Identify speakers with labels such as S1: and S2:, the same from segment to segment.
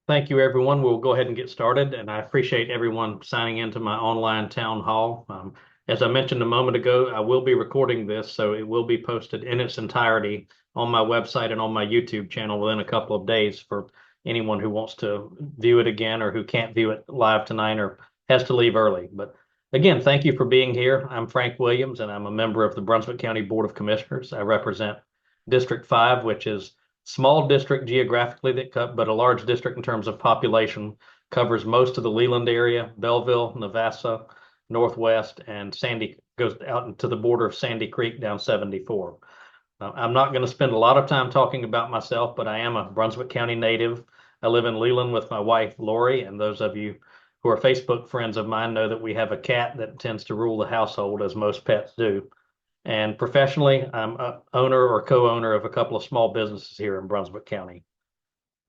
S1: Thank you, everyone. We'll go ahead and get started, and I appreciate everyone signing into my online town hall. As I mentioned a moment ago, I will be recording this, so it will be posted in its entirety on my website and on my YouTube channel within a couple of days for anyone who wants to view it again or who can't view it live tonight or has to leave early. But again, thank you for being here. I'm Frank Williams, and I'm a member of the Brunswick County Board of Commissioners. I represent District 5, which is small district geographically but a large district in terms of population, covers most of the Leland area, Belleville, Navassa, Northwest, and Sandy goes out into the border of Sandy Creek down 74. I'm not going to spend a lot of time talking about myself, but I am a Brunswick County native. I live in Leland with my wife, Lori, and those of you who are Facebook friends of mine know that we have a cat that tends to rule the household, as most pets do. And professionally, I'm a owner or co-owner of a couple of small businesses here in Brunswick County.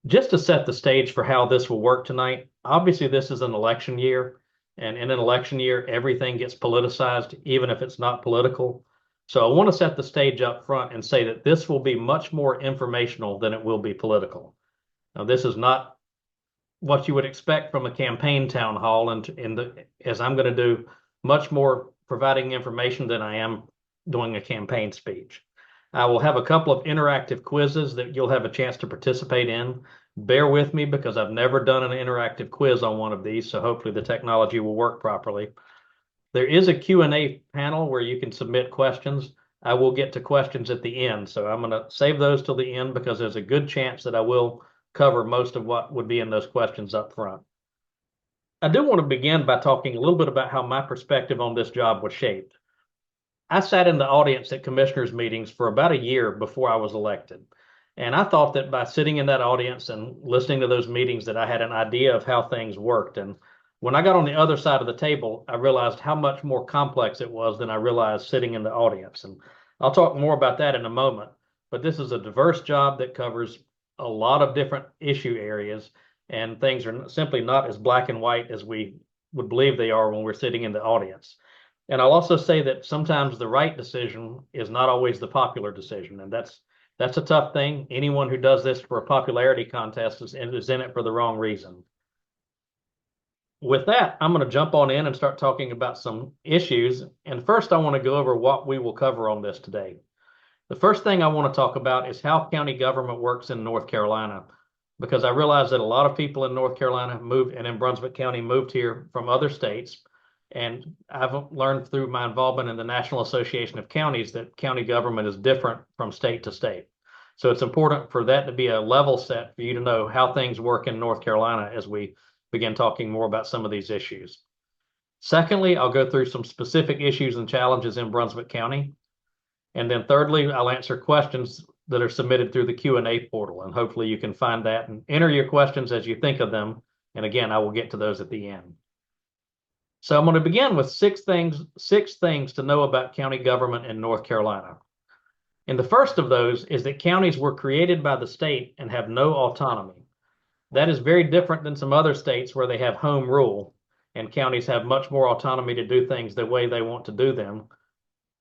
S1: Just to set the stage for how this will work tonight, obviously this is an election year, and in an election year, everything gets politicized, even if it's not political. So I want to set the stage up front and say that this will be much more informational than it will be political. Now, this is not what you would expect from a campaign town hall, and as I'm going to do much more providing information than I am doing a campaign speech. I will have a couple of interactive quizzes that you'll have a chance to participate in. Bear with me because I've never done an interactive quiz on one of these, so hopefully the technology will work properly. There is a Q&A panel where you can submit questions. I will get to questions at the end, so I'm going to save those till the end because there's a good chance that I will cover most of what would be in those questions up front. I do want to begin by talking a little bit about how my perspective on this job was shaped. I sat in the audience at commissioners meetings for about a year before I was elected. And I thought that by sitting in that audience and listening to those meetings that I had an idea of how things worked. And when I got on the other side of the table, I realized how much more complex it was than I realized sitting in the audience. And I'll talk more about that in a moment. But this is a diverse job that covers a lot of different issue areas, and things are simply not as black and white as we would believe they are when we're sitting in the audience. And I'll also say that sometimes the right decision is not always the popular decision, and that's a tough thing. Anyone who does this for a popularity contest is in it for the wrong reason. With that, I'm going to jump on in and start talking about some issues. And first, I want to go over what we will cover on this today. The first thing I want to talk about is how county government works in North Carolina, because I realize that a lot of people in North Carolina moved and in Brunswick County moved here from other states. And I've learned through my involvement in the National Association of Counties that county government is different from state to state. So it's important for that to be a level set for you to know how things work in North Carolina as we begin talking more about some of these issues. Secondly, I'll go through some specific issues and challenges in Brunswick County. And then thirdly, I'll answer questions that are submitted through the Q&A portal. And hopefully you can find that and enter your questions as you think of them. And again, I will get to those at the end. So I'm going to begin with six things to know about county government in North Carolina. And the first of those is that counties were created by the state and have no autonomy. That is very different than some other states where they have home rule and counties have much more autonomy to do things the way they want to do them.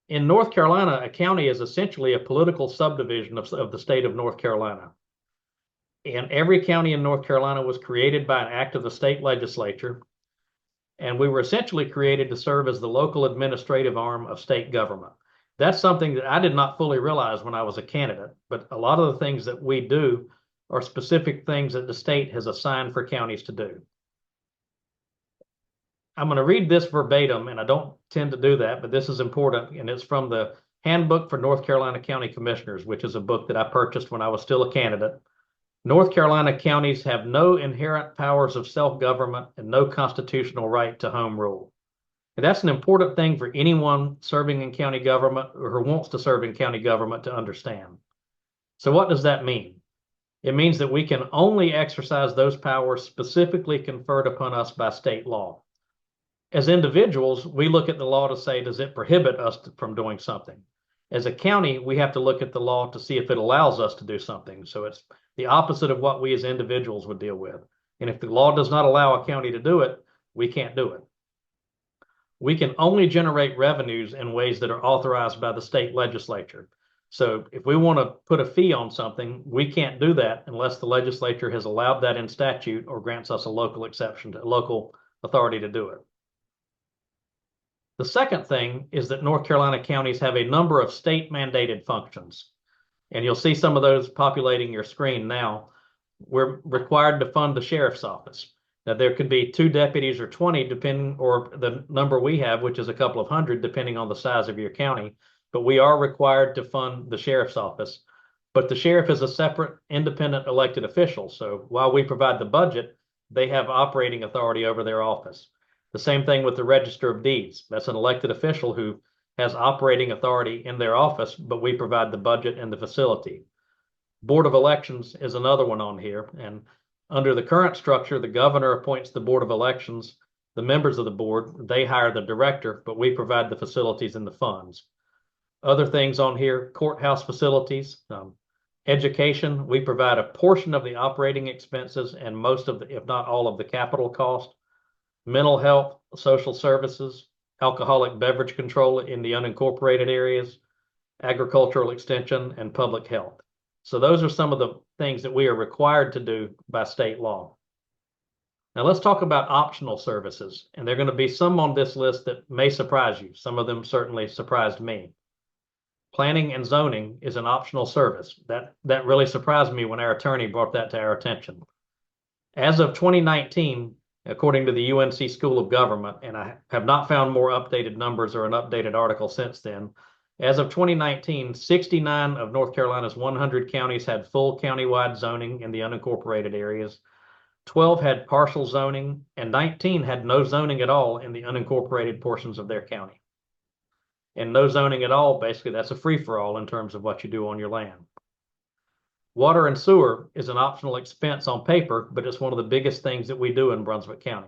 S1: In North Carolina, a county is essentially a political subdivision of the state of North Carolina. And every county in North Carolina was created by an act of the state legislature. And we were essentially created to serve as the local administrative arm of state government. That's something that I did not fully realize when I was a candidate, but a lot of the things that we do are specific things that the state has assigned for counties to do. I'm going to read this verbatim, and I don't tend to do that, but this is important, and it's from the Handbook for North Carolina County Commissioners, which is a book that I purchased when I was still a candidate. North Carolina counties have no inherent powers of self-government and no constitutional right to home rule. And that's an important thing for anyone serving in county government or who wants to serve in county government to understand. So what does that mean? It means that we can only exercise those powers specifically conferred upon us by state law. As individuals, we look at the law to say, does it prohibit us from doing something? As a county, we have to look at the law to see if it allows us to do something. So it's the opposite of what we as individuals would deal with. And if the law does not allow a county to do it, we can't do it. We can only generate revenues in ways that are authorized by the state legislature. So if we want to put a fee on something, we can't do that unless the legislature has allowed that in statute or grants us a local exception to local authority to do it. The second thing is that North Carolina counties have a number of state mandated functions, and you'll see some of those populating your screen now. We're required to fund the sheriff's office. Now, there could be 2 deputies or 20, depending, or the number we have, which is a couple of hundred, depending on the size of your county. But we are required to fund the sheriff's office. But the sheriff is a separate, independent elected official. So while we provide the budget, they have operating authority over their office. The same thing with the Register of Deeds. That's an elected official who has operating authority in their office, but we provide the budget and the facility. Board of Elections is another one on here. And under the current structure, the governor appoints the Board of Elections. The members of the board, they hire the director, but we provide the facilities and the funds. Other things on here, courthouse facilities, education, we provide a portion of the operating expenses and most of the, if not all of the capital cost. Mental health, social services, alcoholic beverage control in the unincorporated areas, agricultural extension, and public health. So those are some of the things that we are required to do by state law. Now let's talk about optional services, and there are going to be some on this list that may surprise you. Some of them certainly surprised me. Planning and zoning is an optional service. That really surprised me when our attorney brought that to our attention. As of 2019, according to the UNC School of Government, and I have not found more updated numbers or an updated article since then, as of 2019, 69 of North Carolina's 100 counties had full countywide zoning in the unincorporated areas. 12 had partial zoning, and 19 had no zoning at all in the unincorporated portions of their county. And no zoning at all, basically, that's a free-for-all in terms of what you do on your land. Water and sewer is an optional expense on paper, but it's one of the biggest things that we do in Brunswick County.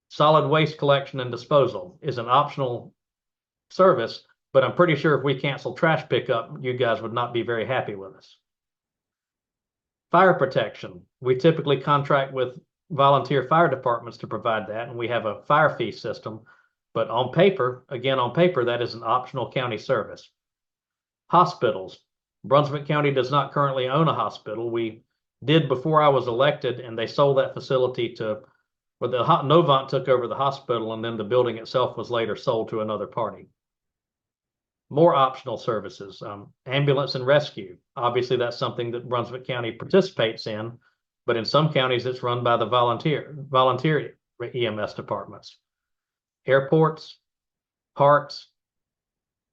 S1: Solid waste collection and disposal is an optional service, but I'm pretty sure if we cancel trash pickup, you guys would not be very happy with us. Fire protection, we typically contract with volunteer fire departments to provide that, and we have a fire fee system. But on paper, again, on paper, that is an optional county service. Hospitals. Brunswick County does not currently own a hospital. We did before I was elected, and they sold that facility to, well, the Novant took over the hospital, and then the building itself was later sold to another party. More optional services, ambulance and rescue. Obviously, that's something that Brunswick County participates in, but in some counties, it's run by the volunteer EMS departments. Airports, parks,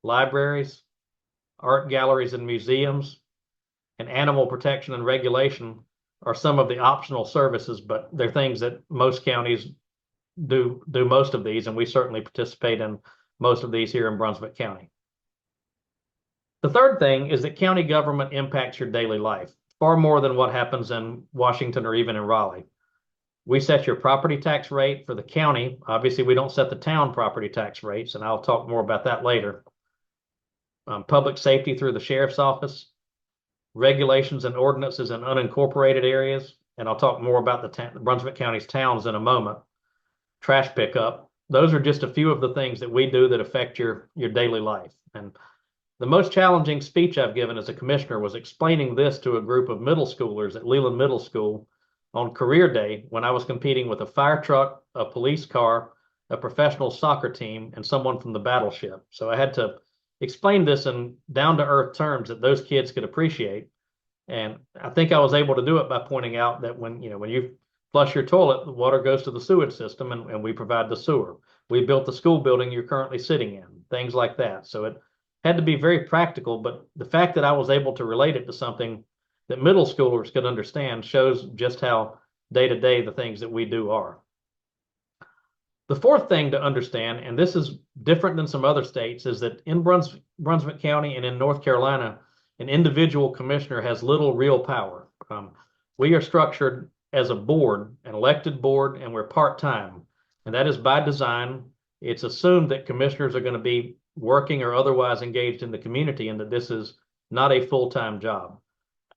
S1: libraries, art galleries and museums, and animal protection and regulation are some of the optional services, but they're things that most counties do most of these, and we certainly participate in most of these here in Brunswick County. The third thing is that county government impacts your daily life far more than what happens in Washington or even in Raleigh. We set your property tax rate for the county. Obviously, we don't set the town property tax rates, and I'll talk more about that later. Public safety through the sheriff's office, regulations and ordinances in unincorporated areas, and I'll talk more about the Brunswick County's towns in a moment. Trash pickup. Those are just a few of the things that we do that affect your daily life. And the most challenging speech I've given as a commissioner was explaining this to a group of middle schoolers at Leland Middle School on career day when I was competing with a fire truck, a police car, a professional soccer team, and someone from the battleship. So I had to explain this in down-to-earth terms that those kids could appreciate. And I think I was able to do it by pointing out that when you flush your toilet, the water goes to the sewage system, and we provide the sewer. We built the school building you're currently sitting in, things like that. So it had to be very practical, but the fact that I was able to relate it to something that middle schoolers could understand shows just how day-to-day the things that we do are. The fourth thing to understand, and this is different than some other states, is that in Brunswick County and in North Carolina, an individual commissioner has little real power. We are structured as a board, an elected board, and we're part-time. And that is by design. It's assumed that commissioners are going to be working or otherwise engaged in the community and that this is not a full-time job.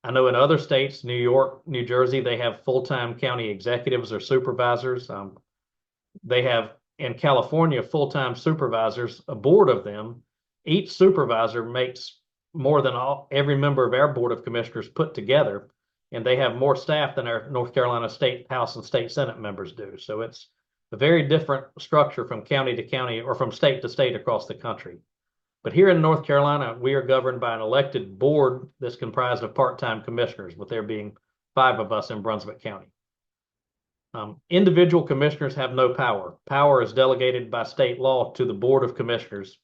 S1: I know in other states, New York, New Jersey, they have full-time county executives or supervisors. They have in California full-time supervisors, a board of them. Each supervisor makes more than every member of our Board of Commissioners put together, and they have more staff than our North Carolina State House and State Senate members do. So it's a very different structure from county to county or from state to state across the country. But here in North Carolina, we are governed by an elected board that's comprised of part-time commissioners, with there being 5 of us in Brunswick County. Individual commissioners have no power. Power is delegated by state law to the Board of Commissioners,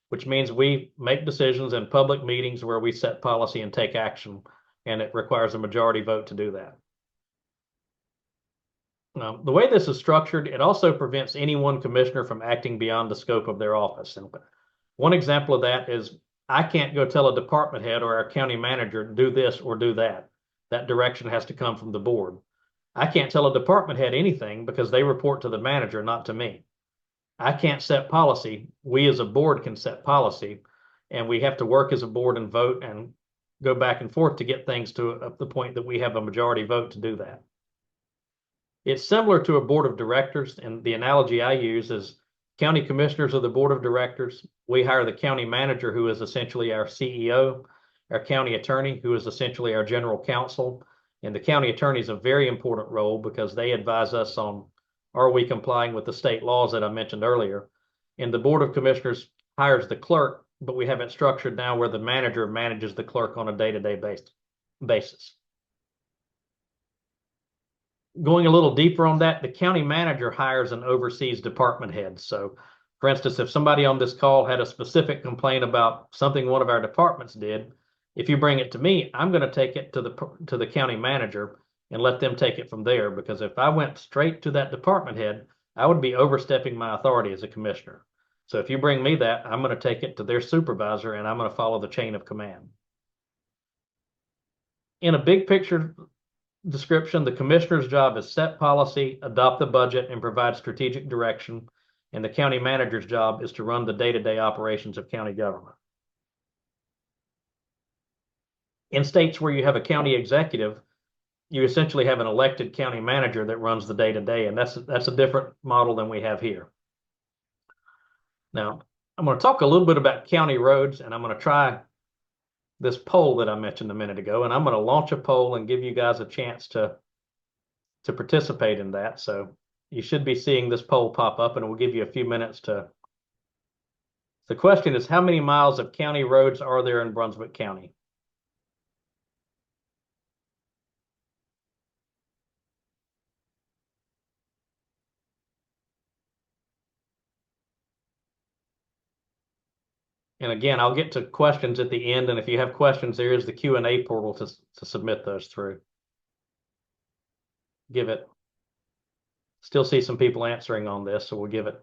S1: which means we make decisions in public meetings where we set policy and take action, and it requires a majority vote to do that. The way this is structured, it also prevents any one commissioner from acting beyond the scope of their office. And one example of that is I can't go tell a department head or our county manager, do this or do that. That direction has to come from the board. I can't tell a department head anything because they report to the manager, not to me. I can't set policy. We as a board can set policy, and we have to work as a board and vote and go back and forth to get things to the point that we have a majority vote to do that. It's similar to a board of directors, and the analogy I use is county commissioners are the board of directors. We hire the county manager, who is essentially our CEO, our county attorney, who is essentially our general counsel. And the county attorney is a very important role because they advise us on, are we complying with the state laws that I mentioned earlier? And the Board of Commissioners hires the clerk, but we have it structured now where the manager manages the clerk on a day-to-day basis. Going a little deeper on that, the county manager hires and oversees department heads. So, for instance, if somebody on this call had a specific complaint about something one of our departments did, if you bring it to me, I'm going to take it to the county manager and let them take it from there. Because if I went straight to that department head, I would be overstepping my authority as a commissioner. So if you bring me that, I'm going to take it to their supervisor and I'm going to follow the chain of command. In a big picture description, the commissioner's job is set policy, adopt the budget, and provide strategic direction. And the county manager's job is to run the day-to-day operations of county government. In states where you have a county executive, you essentially have an elected county manager that runs the day-to-day, and that's a different model than we have here. Now, I'm going to talk a little bit about county roads, and I'm going to try this poll that I mentioned a minute ago, and I'm going to launch a poll and give you guys a chance to participate in that. So you should be seeing this poll pop up, and it will give you a few minutes to. The question is, how many miles of county roads are there in Brunswick County? And again, I'll get to questions at the end, and if you have questions, there is the Q&A portal to submit those through. Give it. Still see some people answering on this, so we'll give it.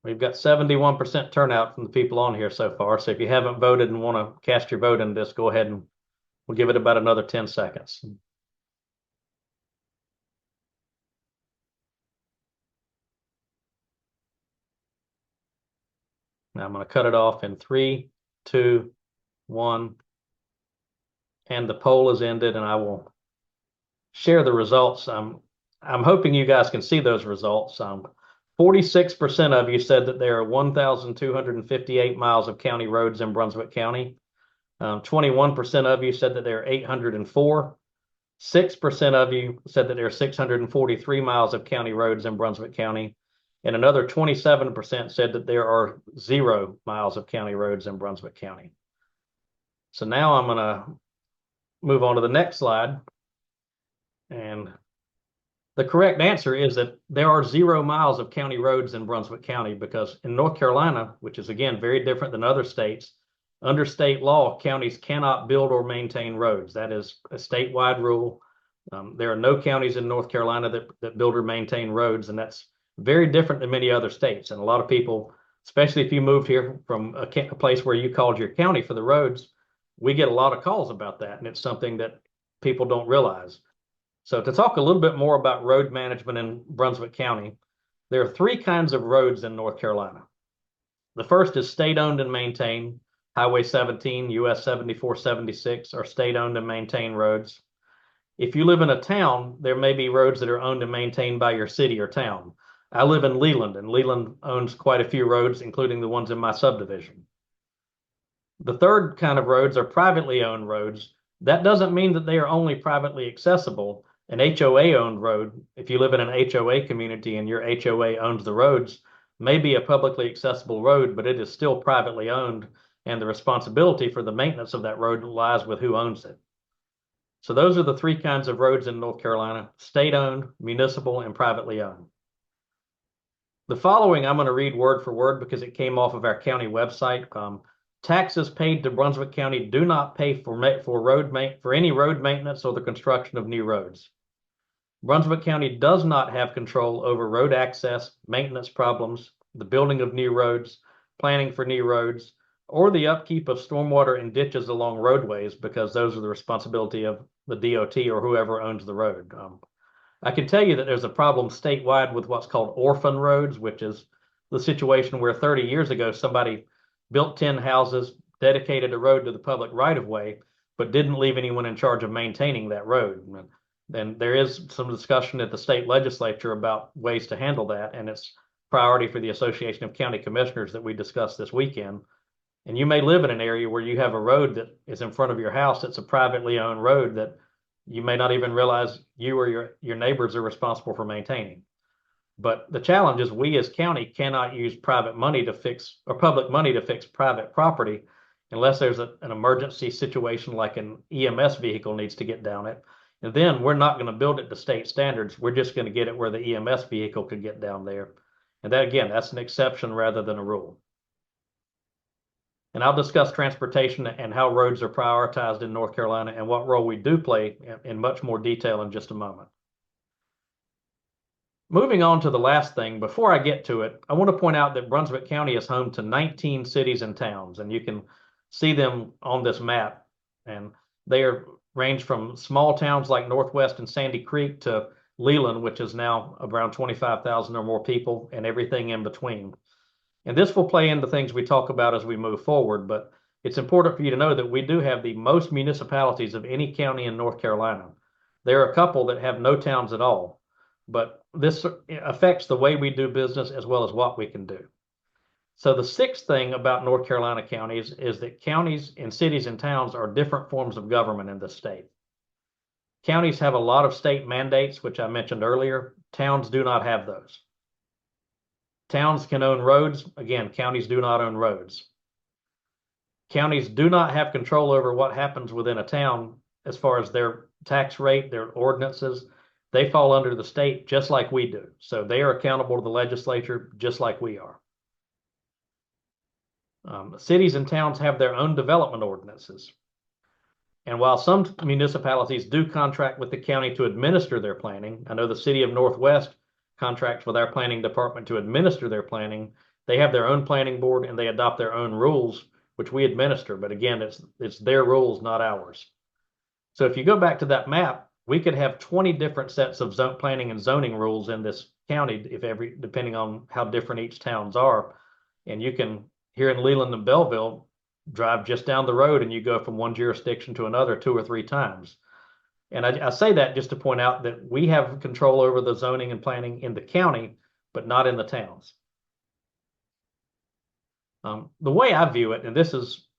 S1: We've got 71% turnout from the people on here so far. So if you haven't voted and want to cast your vote in this, go ahead and we'll give it about another 10 seconds. Now I'm going to cut it off in 3, 2, 1. And the poll is ended, and I will share the results. I'm hoping you guys can see those results. 46% of you said that there are 1,258 miles of county roads in Brunswick County. 21% of you said that there are 804. 6% of you said that there are 643 miles of county roads in Brunswick County. And another 27% said that there are 0 miles of county roads in Brunswick County. So now I'm going to move on to the next slide. And the correct answer is that there are 0 miles of county roads in Brunswick County, because in North Carolina, which is again very different than other states, under state law, counties cannot build or maintain roads. That is a statewide rule. There are no counties in North Carolina that build or maintain roads, and that's very different than many other states. And a lot of people, especially if you moved here from a place where you called your county for the roads, we get a lot of calls about that, and it's something that people don't realize. So to talk a little bit more about road management in Brunswick County, there are 3 kinds of roads in North Carolina. The first is state-owned and maintained. Highway 17, US 74, 76 are state-owned and maintained roads. If you live in a town, there may be roads that are owned and maintained by your city or town. I live in Leland, and Leland owns quite a few roads, including the ones in my subdivision. The third kind of roads are privately owned roads. That doesn't mean that they are only privately accessible. An HOA owned road, if you live in an HOA community and your HOA owns the roads, may be a publicly accessible road, but it is still privately owned, and the responsibility for the maintenance of that road lies with who owns it. So those are the three kinds of roads in North Carolina: state-owned, municipal, and privately owned. The following I'm going to read word for word because it came off of our county website. Taxes paid to Brunswick County do not pay for any road maintenance or the construction of new roads. Brunswick County does not have control over road access, maintenance problems, the building of new roads, planning for new roads, or the upkeep of stormwater and ditches along roadways, because those are the responsibility of the DOT or whoever owns the road. I can tell you that there's a problem statewide with what's called orphan roads, which is the situation where 30 years ago somebody built 10 houses, dedicated a road to the public right of way, but didn't leave anyone in charge of maintaining that road. And there is some discussion at the state legislature about ways to handle that, and it's priority for the Association of County Commissioners that we discussed this weekend. And you may live in an area where you have a road that is in front of your house that's a privately owned road that you may not even realize you or your neighbors are responsible for maintaining. But the challenge is we as county cannot use private money to fix, or public money to fix private property unless there's an emergency situation like an EMS vehicle needs to get down it. And then we're not going to build it to state standards. We're just going to get it where the EMS vehicle could get down there. And that, again, that's an exception rather than a rule. And I'll discuss transportation and how roads are prioritized in North Carolina and what role we do play in much more detail in just a moment. Moving on to the last thing, before I get to it, I want to point out that Brunswick County is home to 19 cities and towns, and you can see them on this map. And they range from small towns like Northwest and Sandy Creek to Leland, which is now around 25,000 or more people, and everything in between. And this will play into things we talk about as we move forward, but it's important for you to know that we do have the most municipalities of any county in North Carolina. There are a couple that have no towns at all, but this affects the way we do business as well as what we can do. So the sixth thing about North Carolina counties is that counties and cities and towns are different forms of government in the state. Counties have a lot of state mandates, which I mentioned earlier. Towns do not have those. Towns can own roads. Again, counties do not own roads. Counties do not have control over what happens within a town as far as their tax rate, their ordinances. They fall under the state just like we do. So they are accountable to the legislature just like we are. Cities and towns have their own development ordinances. And while some municipalities do contract with the county to administer their planning, I know the city of Northwest contracts with our planning department to administer their planning. They have their own planning board and they adopt their own rules, which we administer. But again, it's their rules, not ours. So if you go back to that map, we could have 20 different sets of planning and zoning rules in this county, depending on how different each towns are. And you can, here in Leland and Belleville, drive just down the road and you go from one jurisdiction to another 2 or 3 times. And I say that just to point out that we have control over the zoning and planning in the county, but not in the towns. The way I view it, and this is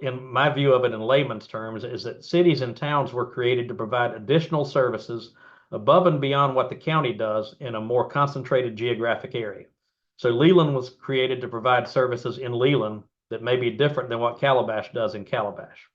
S1: in my view of it in layman's terms, is that cities and towns were created to provide additional services above and beyond what the county does in a more concentrated geographic area. So Leland was created to provide services in Leland that may be different than what Calabash does in Calabash.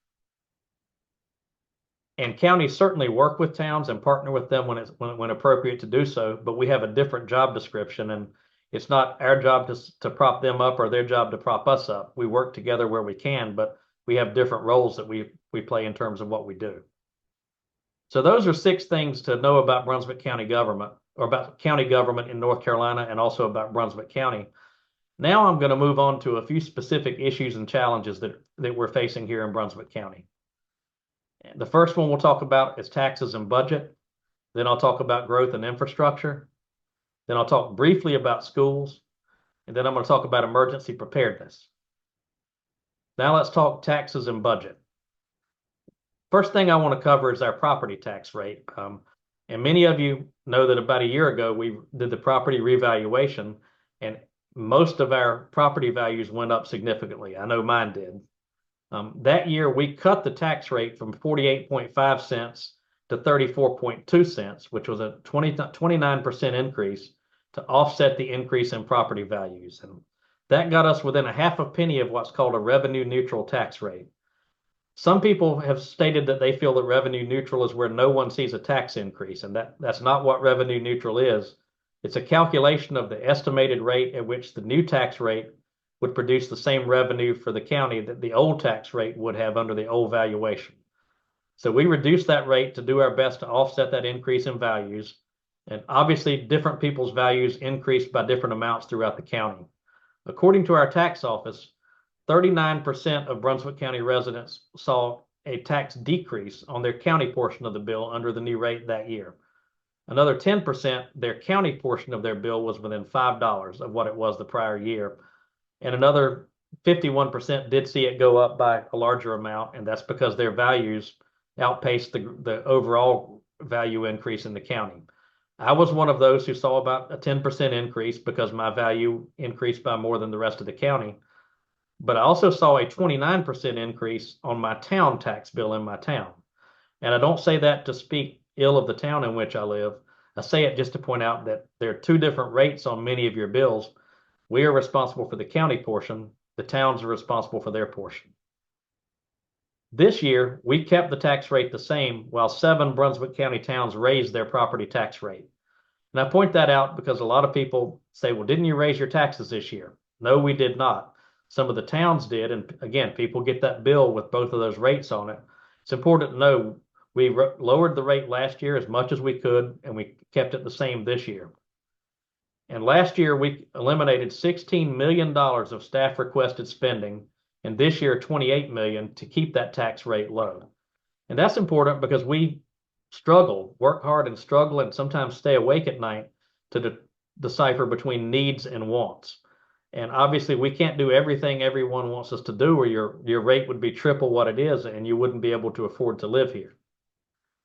S1: And counties certainly work with towns and partner with them when appropriate to do so, but we have a different job description, and it's not our job to prop them up or their job to prop us up. We work together where we can, but we have different roles that we play in terms of what we do. So those are 6 things to know about Brunswick County government, or about county government in North Carolina, and also about Brunswick County. Now I'm going to move on to a few specific issues and challenges that we're facing here in Brunswick County. The first one we'll talk about is taxes and budget. Then I'll talk about growth and infrastructure. Then I'll talk briefly about schools. And then I'm going to talk about emergency preparedness. Now let's talk taxes and budget. First thing I want to cover is our property tax rate. And many of you know that about a year ago, we did the property revaluation, and most of our property values went up significantly. I know mine did. That year, we cut the tax rate from 48.5 cents to 34.2 cents, which was a 29% increase to offset the increase in property values. And that got us within a half a penny of what's called a revenue neutral tax rate. Some people have stated that they feel that revenue neutral is where no one sees a tax increase, and that's not what revenue neutral is. It's a calculation of the estimated rate at which the new tax rate would produce the same revenue for the county that the old tax rate would have under the old valuation. So we reduced that rate to do our best to offset that increase in values. And obviously, different people's values increased by different amounts throughout the county. According to our tax office, 39% of Brunswick County residents saw a tax decrease on their county portion of the bill under the new rate that year. Another 10%, their county portion of their bill was within $5 of what it was the prior year. And another 51% did see it go up by a larger amount, and that's because their values outpaced the overall value increase in the county. I was one of those who saw about a 10% increase because my value increased by more than the rest of the county. But I also saw a 29% increase on my town tax bill in my town. And I don't say that to speak ill of the town in which I live. I say it just to point out that there are two different rates on many of your bills. We are responsible for the county portion. The towns are responsible for their portion. This year, we kept the tax rate the same while 7 Brunswick County towns raised their property tax rate. And I point that out because a lot of people say, well, didn't you raise your taxes this year? No, we did not. Some of the towns did. And again, people get that bill with both of those rates on it. It's important to know we lowered the rate last year as much as we could, and we kept it the same this year. And last year, we eliminated $16 million of staff requested spending, and this year, $28 million to keep that tax rate low. And that's important because we work hard and struggle, and sometimes stay awake at night to decipher between needs and wants. And obviously, we can't do everything everyone wants us to do, or your rate would be triple what it is, and you wouldn't be able to afford to live here.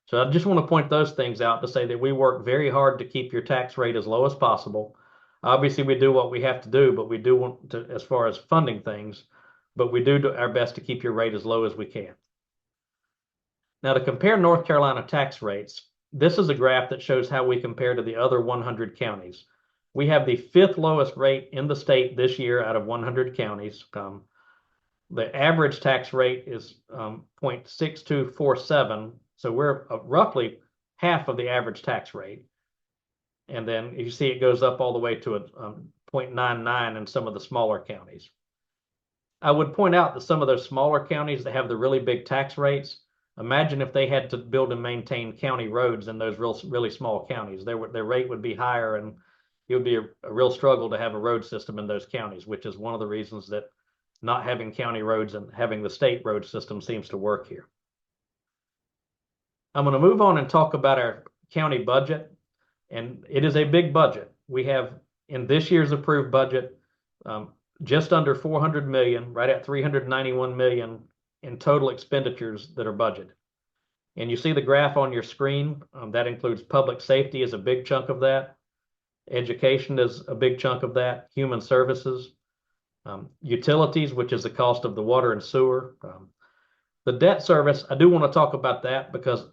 S1: So I just want to point those things out to say that we work very hard to keep your tax rate as low as possible. Obviously, we do what we have to do, but we do want to, as far as funding things, but we do our best to keep your rate as low as we can. Now, to compare North Carolina tax rates, this is a graph that shows how we compare to the other 100 counties. We have the 5th lowest rate in the state this year out of 100 counties. The average tax rate is 0.6247. So we're roughly half of the average tax rate. And then you see it goes up all the way to a 0.99 in some of the smaller counties. I would point out that some of those smaller counties that have the really big tax rates, imagine if they had to build and maintain county roads in those really small counties. Their rate would be higher, and it would be a real struggle to have a road system in those counties, which is one of the reasons that not having county roads and having the state road system seems to work here. I'm going to move on and talk about our county budget, and it is a big budget. We have, in this year's approved budget, just under 400 million, right at 391 million in total expenditures that are budgeted. And you see the graph on your screen. That includes public safety is a big chunk of that. Education is a big chunk of that. Human services, utilities, which is the cost of the water and sewer. The debt service, I do want to talk about that because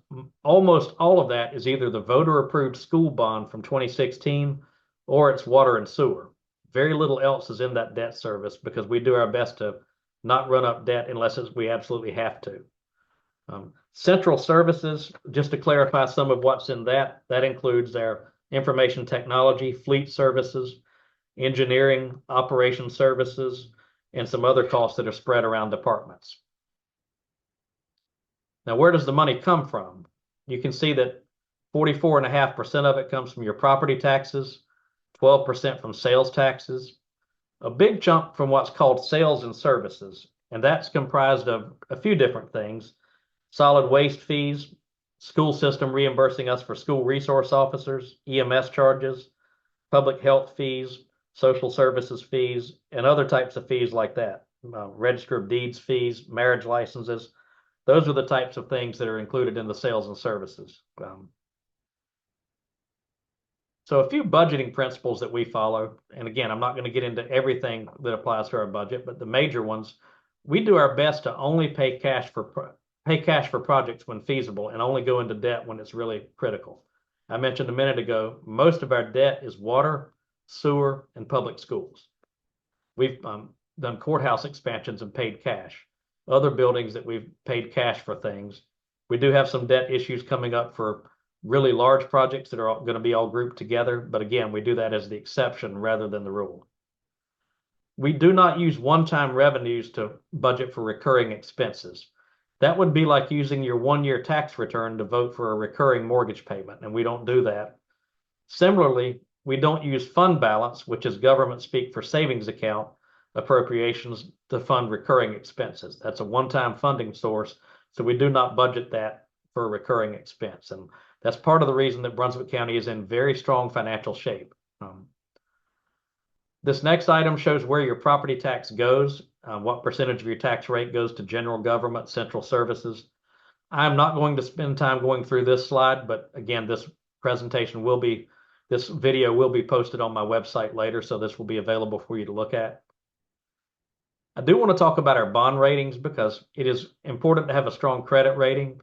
S1: almost all of that is either the voter-approved school bond from 2016 or it's water and sewer. Very little else is in that debt service because we do our best to not run up debt unless we absolutely have to. Central services, just to clarify some of what's in that includes our information technology, fleet services, engineering, operation services, and some other costs that are spread around departments. Now, where does the money come from? You can see that 44.5% of it comes from your property taxes, 12% from sales taxes, a big chunk from what's called sales and services, and that's comprised of a few different things: solid waste fees, school system reimbursing us for school resource officers, EMS charges, public health fees, social services fees, and other types of fees like that, register of deeds fees, marriage licenses. Those are the types of things that are included in the sales and services. So a few budgeting principles that we follow, and again, I'm not going to get into everything that applies to our budget, but the major ones, we do our best to only pay cash for projects when feasible and only go into debt when it's really critical. I mentioned a minute ago, most of our debt is water, sewer, and public schools. We've done courthouse expansions and paid cash. Other buildings that we've paid cash for things. We do have some debt issues coming up for really large projects that are going to be all grouped together. But again, we do that as the exception rather than the rule. We do not use one-time revenues to budget for recurring expenses. That would be like using your one-year tax return to vote for a recurring mortgage payment, and we don't do that. Similarly, we don't use fund balance, which is government speak for savings account appropriations, to fund recurring expenses. That's a one-time funding source, so we do not budget that for a recurring expense. And that's part of the reason that Brunswick County is in very strong financial shape. This next item shows where your property tax goes, what percentage of your tax rate goes to general government, central services. I'm not going to spend time going through this slide, but again, this video will be posted on my website later, so this will be available for you to look at. I do want to talk about our bond ratings because it is important to have a strong credit rating.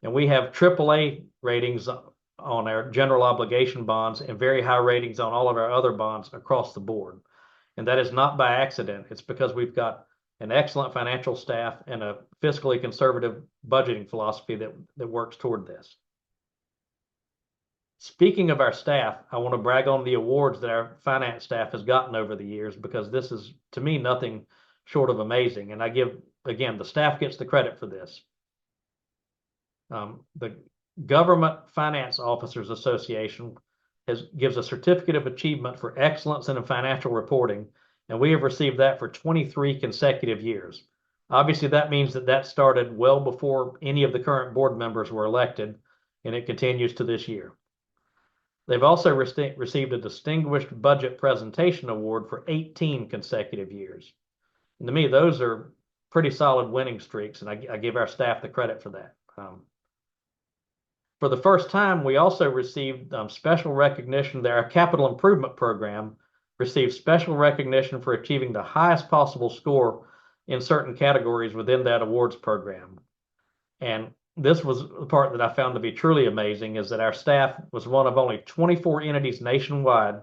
S1: And we have AAA ratings on our general obligation bonds and very high ratings on all of our other bonds across the board. And that is not by accident. It's because we've got an excellent financial staff and a fiscally conservative budgeting philosophy that works toward this. Speaking of our staff, I want to brag on the awards that our finance staff has gotten over the years because this is, to me, nothing short of amazing. And I give, again, the staff gets the credit for this. The Government Finance Officers Association gives a certificate of achievement for excellence in financial reporting, and we have received that for 23 consecutive years. Obviously, that means that started well before any of the current board members were elected, and it continues to this year. They've also received a Distinguished Budget Presentation Award for 18 consecutive years. And to me, those are pretty solid winning streaks, and I give our staff the credit for that. For the first time, we also received special recognition that our capital improvement program received special recognition for achieving the highest possible score in certain categories within that awards program. And this was the part that I found to be truly amazing, is that our staff was one of only 24 entities nationwide,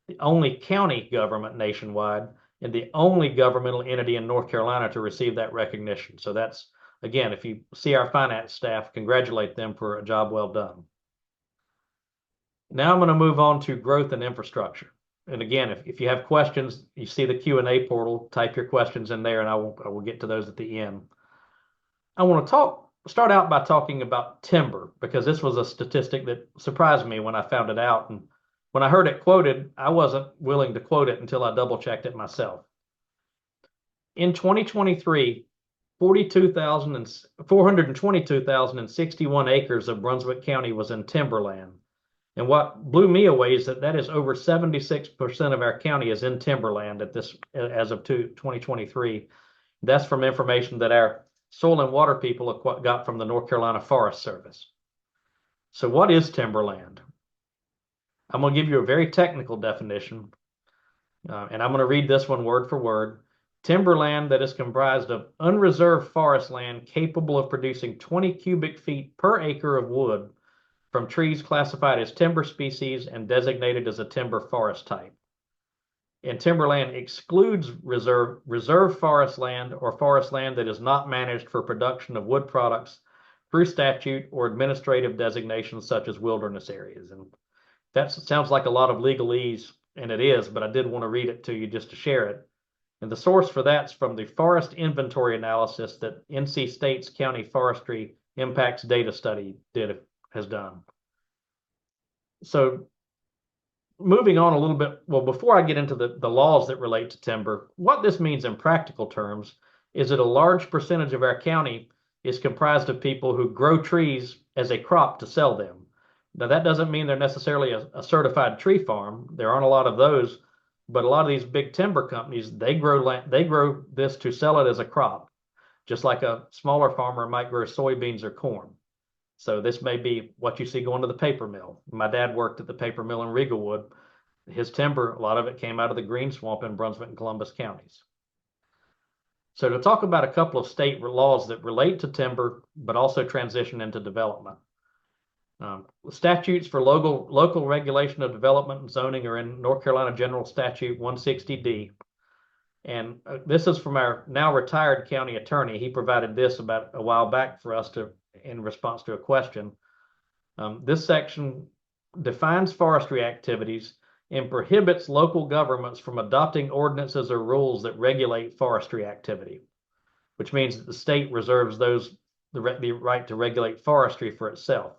S1: the only county government nationwide, and the only governmental entity in North Carolina to receive that recognition. So that's, again, if you see our finance staff, congratulate them for a job well done. Now I'm going to move on to growth and infrastructure. And again, if you have questions, you see the Q&A portal, type your questions in there, and I will get to those at the end. I want to start out by talking about timber, because this was a statistic that surprised me when I found it out. And when I heard it quoted, I wasn't willing to quote it until I double-checked it myself. In 2023, 422,061 acres of Brunswick County was in timberland. And what blew me away is that is over 76% of our county is in timberland as of 2023. That's from information that our soil and water people got from the North Carolina Forest Service. So what is timberland? I'm going to give you a very technical definition, and I'm going to read this one word for word. Timberland that is comprised of unreserved forest land capable of producing 20 cubic feet per acre of wood from trees classified as timber species and designated as a timber forest type. And timberland excludes reserved forest land or forest land that is not managed for production of wood products through statute or administrative designations such as wilderness areas. And that sounds like a lot of legalese, and it is, but I did want to read it to you just to share it. And the source for that's from the forest inventory analysis that NC State's County Forestry Impacts Data Study has done. So moving on a little bit, well, before I get into the laws that relate to timber, what this means in practical terms is that a large percentage of our county is comprised of people who grow trees as a crop to sell them. Now, that doesn't mean they're necessarily a certified tree farm. There aren't a lot of those. But a lot of these big timber companies, they grow this to sell it as a crop. just like a smaller farmer might grow soybeans or corn. So this may be what you see going to the paper mill. My dad worked at the paper mill in Riegelwood. His timber, a lot of it came out of the green swamp in Brunswick and Columbus counties. So to talk about a couple of state laws that relate to timber, but also transition into development. Statutes for local regulation of development and zoning are in North Carolina General Statute 160D. And this is from our now retired county attorney. He provided this about a while back for us in response to a question. This section defines forestry activities and prohibits local governments from adopting ordinances or rules that regulate forestry activity, which means that the state reserves the right to regulate forestry for itself.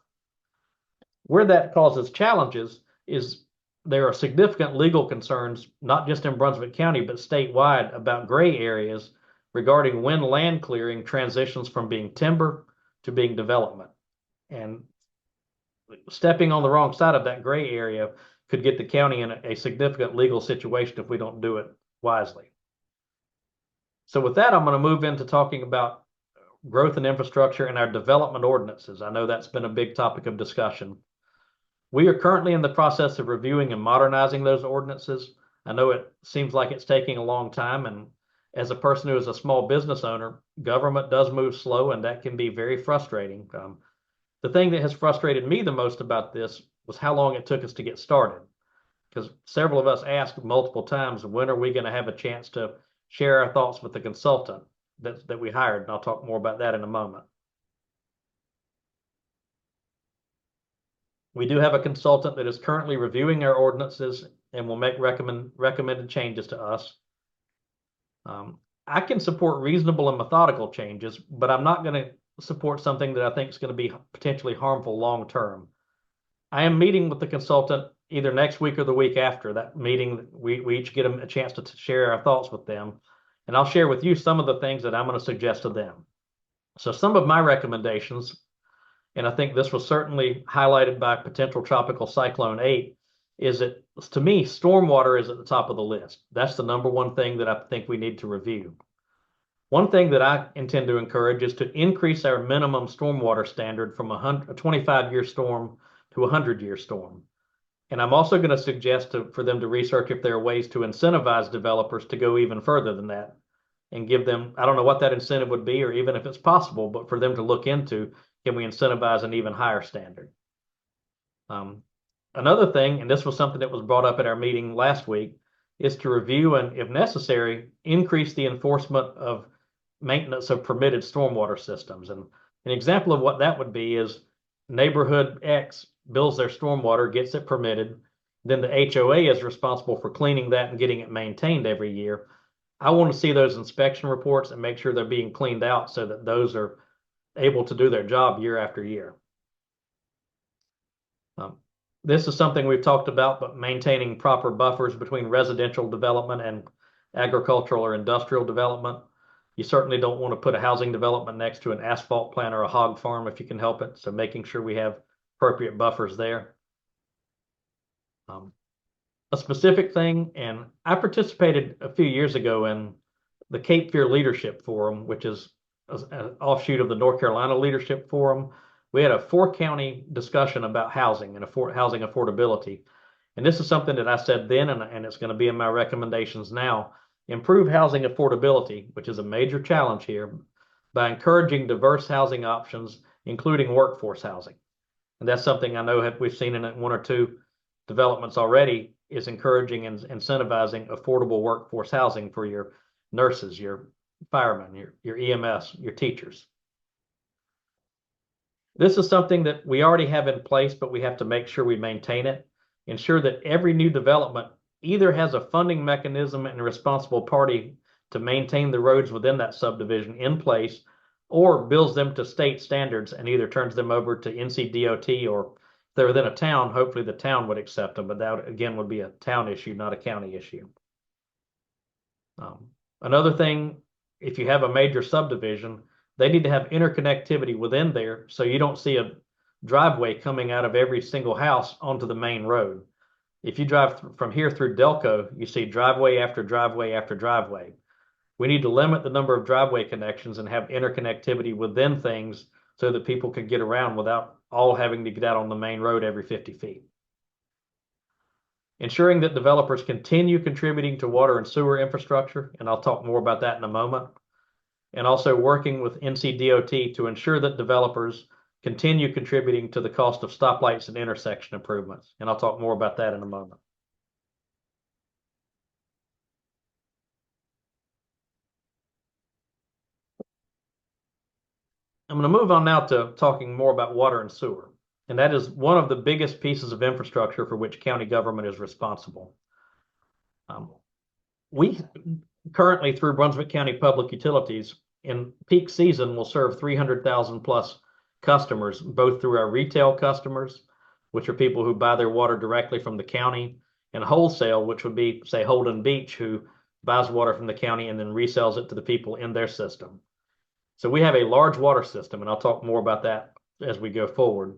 S1: Where that causes challenges is there are significant legal concerns, not just in Brunswick County, but statewide, about gray areas regarding when land clearing transitions from being timber to being development. And stepping on the wrong side of that gray area could get the county in a significant legal situation if we don't do it wisely. So with that, I'm going to move into talking about growth and infrastructure and our development ordinances. I know that's been a big topic of discussion. We are currently in the process of reviewing and modernizing those ordinances. I know it seems like it's taking a long time, and as a person who is a small business owner, government does move slow, and that can be very frustrating. The thing that has frustrated me the most about this was how long it took us to get started, because several of us asked multiple times, when are we going to have a chance to share our thoughts with the consultant that we hired? And I'll talk more about that in a moment. We do have a consultant that is currently reviewing our ordinances and will make recommended changes to us. I can support reasonable and methodical changes, but I'm not going to support something that I think is going to be potentially harmful long term. I am meeting with the consultant either next week or the week after. That meeting, we each get a chance to share our thoughts with them, and I'll share with you some of the things that I'm going to suggest to them. So some of my recommendations, and I think this was certainly highlighted by potential tropical cyclone 8, is that, to me, stormwater is at the top of the list. That's the number one thing that I think we need to review. One thing that I intend to encourage is to increase our minimum stormwater standard from a 25-year storm to a 100-year storm. And I'm also going to suggest for them to research if there are ways to incentivize developers to go even further than that and give them, I don't know what that incentive would be, or even if it's possible, but for them to look into, can we incentivize an even higher standard? Another thing, and this was something that was brought up at our meeting last week, is to review and, if necessary, increase the enforcement of maintenance of permitted stormwater systems. And an example of what that would be is neighborhood X builds their stormwater, gets it permitted, then the HOA is responsible for cleaning that and getting it maintained every year. I want to see those inspection reports and make sure they're being cleaned out so that those are able to do their job year after year. This is something we've talked about, but maintaining proper buffers between residential development and agricultural or industrial development. You certainly don't want to put a housing development next to an asphalt plant or a hog farm if you can help it. So making sure we have appropriate buffers there. A specific thing, and I participated a few years ago in the Cape Fear Leadership Forum, which is an offshoot of the North Carolina Leadership Forum. We had a 4-county discussion about housing and housing affordability. And this is something that I said then, and it's going to be in my recommendations now. Improve housing affordability, which is a major challenge here, by encouraging diverse housing options, including workforce housing. And that's something I know we've seen in 1 or 2 developments already, is encouraging and incentivizing affordable workforce housing for your nurses, your firemen, your EMS, your teachers. This is something that we already have in place, but we have to make sure we maintain it. Ensure that every new development either has a funding mechanism and a responsible party to maintain the roads within that subdivision in place, or builds them to state standards and either turns them over to NCDOT, or if they're within a town, hopefully the town would accept them, but that again would be a town issue, not a county issue. Another thing, if you have a major subdivision, they need to have interconnectivity within there so you don't see a driveway coming out of every single house onto the main road. If you drive from here through Delco, you see driveway after driveway after driveway. We need to limit the number of driveway connections and have interconnectivity within things so that people can get around without all having to get out on the main road every 50 feet. Ensuring that developers continue contributing to water and sewer infrastructure, and I'll talk more about that in a moment. And also working with NCDOT to ensure that developers continue contributing to the cost of stoplights and intersection improvements. And I'll talk more about that in a moment. I'm going to move on now to talking more about water and sewer. And that is one of the biggest pieces of infrastructure for which county government is responsible. We currently, through Brunswick County Public Utilities, in peak season will serve 300,000 plus customers, both through our retail customers, which are people who buy their water directly from the county, and wholesale, which would be, say, Holden Beach, who buys water from the county and then resells it to the people in their system. So we have a large water system, and I'll talk more about that as we go forward.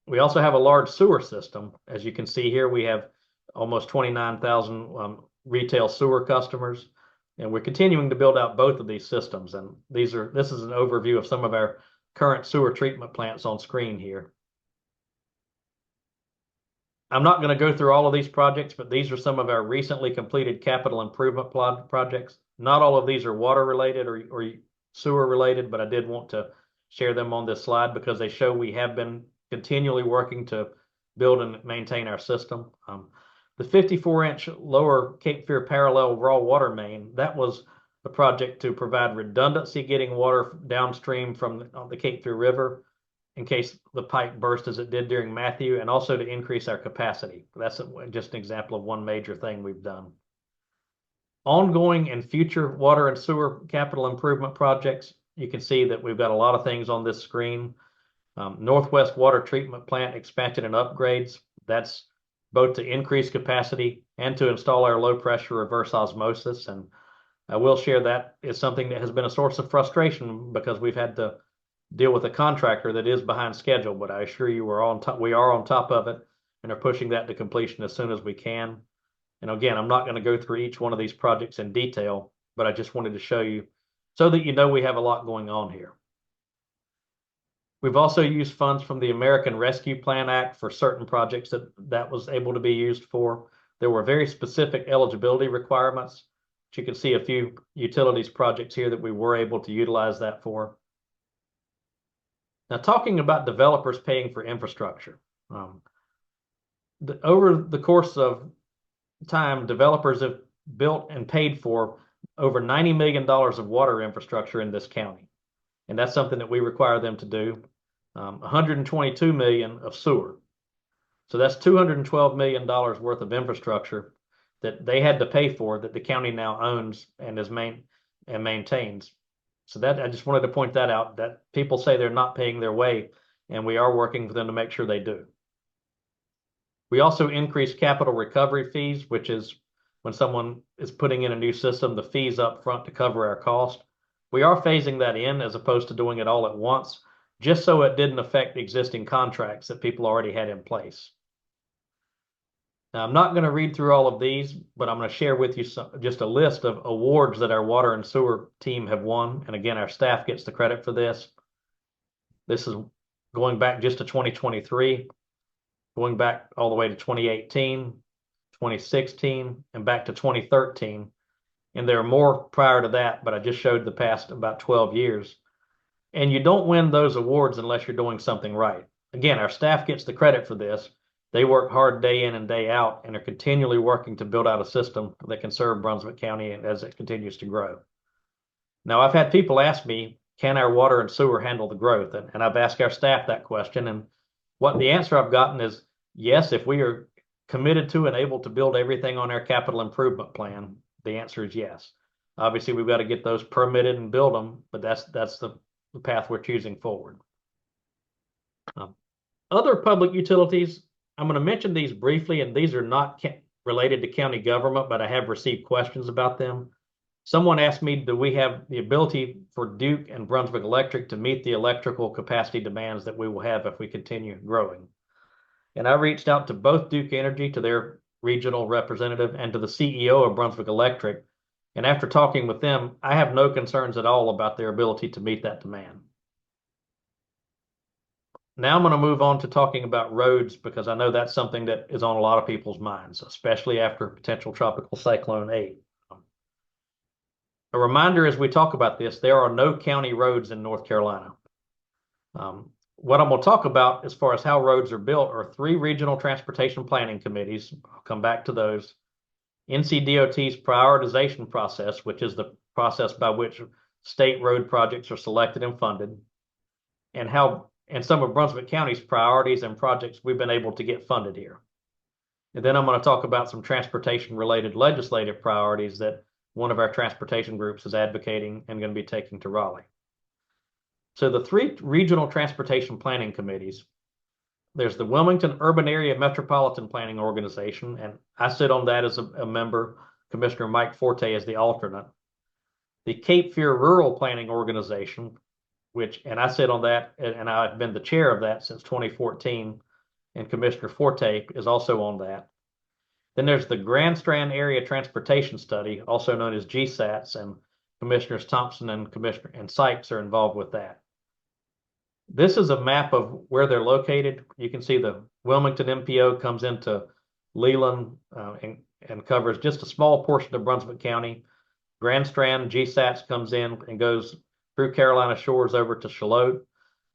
S1: We also have a large sewer system. As you can see here, we have almost 29,000 retail sewer customers, and we're continuing to build out both of these systems. And this is an overview of some of our current sewer treatment plants on screen here. I'm not going to go through all of these projects, but these are some of our recently completed capital improvement projects. Not all of these are water related or sewer related, but I did want to share them on this slide because they show we have been continually working to build and maintain our system. The 54-inch lower Cape Fear parallel raw water main, that was a project to provide redundancy getting water downstream from the Cape Fear River in case the pipe burst as it did during Matthew, and also to increase our capacity. That's just an example of one major thing we've done. Ongoing and future water and sewer capital improvement projects, you can see that we've got a lot of things on this screen. Northwest Water Treatment Plant expansion and upgrades. That's both to increase capacity and to install our low pressure reverse osmosis. And I will share that is something that has been a source of frustration because we've had to deal with a contractor that is behind schedule, but I assure you we are on top of it and are pushing that to completion as soon as we can. And again, I'm not going to go through each one of these projects in detail, but I just wanted to show you so that you know we have a lot going on here. We've also used funds from the American Rescue Plan Act for certain projects that was able to be used for. There were very specific eligibility requirements. But you can see a few utilities projects here that we were able to utilize that for. Now, talking about developers paying for infrastructure. Over the course of time, developers have built and paid for over $90 million of water infrastructure in this county. And that's something that we require them to do. 122 million of sewer. So that's $212 million worth of infrastructure that they had to pay for that the county now owns and maintains. So that I just wanted to point that out, that people say they're not paying their way, and we are working with them to make sure they do. We also increase capital recovery fees, which is when someone is putting in a new system, the fees up front to cover our cost. We are phasing that in as opposed to doing it all at once, just so it didn't affect existing contracts that people already had in place. Now, I'm not going to read through all of these, but I'm going to share with you just a list of awards that our water and sewer team have won. And again, our staff gets the credit for this. This is going back just to 2023, going back all the way to 2018, 2016, and back to 2013. And there are more prior to that, but I just showed the past about 12 years. And you don't win those awards unless you're doing something right. Again, our staff gets the credit for this. They work hard day in and day out and are continually working to build out a system that can serve Brunswick County as it continues to grow. Now, I've had people ask me, can our water and sewer handle the growth? And I've asked our staff that question. And what the answer I've gotten is yes, if we are committed to and able to build everything on our capital improvement plan, the answer is yes. Obviously, we've got to get those permitted and build them, but that's the path we're choosing forward. Other public utilities, I'm going to mention these briefly, and these are not related to county government, but I have received questions about them. Someone asked me, do we have the ability for Duke and Brunswick Electric to meet the electrical capacity demands that we will have if we continue growing? And I reached out to both Duke Energy, to their regional representative, and to the CEO of Brunswick Electric And after talking with them, I have no concerns at all about their ability to meet that demand. Now I'm going to move on to talking about roads because I know that's something that is on a lot of people's minds, especially after potential tropical cyclone 8. A reminder as we talk about this, there are no county roads in North Carolina. What I'm going to talk about as far as how roads are built are 3 regional transportation planning committees. I'll come back to those. NCDOT's prioritization process, which is the process by which state road projects are selected and funded, and some of Brunswick County's priorities and projects we've been able to get funded here. And then I'm going to talk about some transportation related legislative priorities that one of our transportation groups is advocating and going to be taking to Raleigh. So the 3 regional transportation planning committees, there's the Wilmington Urban Area Metropolitan Planning Organization, and I sit on that as a member. Commissioner Mike Forte is the alternate. The Cape Fear Rural Planning Organization, and I sit on that, and I've been the chair of that since 2014, and Commissioner Forte is also on that. Then there's the Grand Strand Area Transportation Study, also known as GSATS, and Commissioners Thompson and Sykes are involved with that. This is a map of where they're located. You can see the Wilmington MPO comes into Leland and covers just a small portion of Brunswick County. Grand Strand GSATS comes in and goes through Carolina Shores over to Charlotte.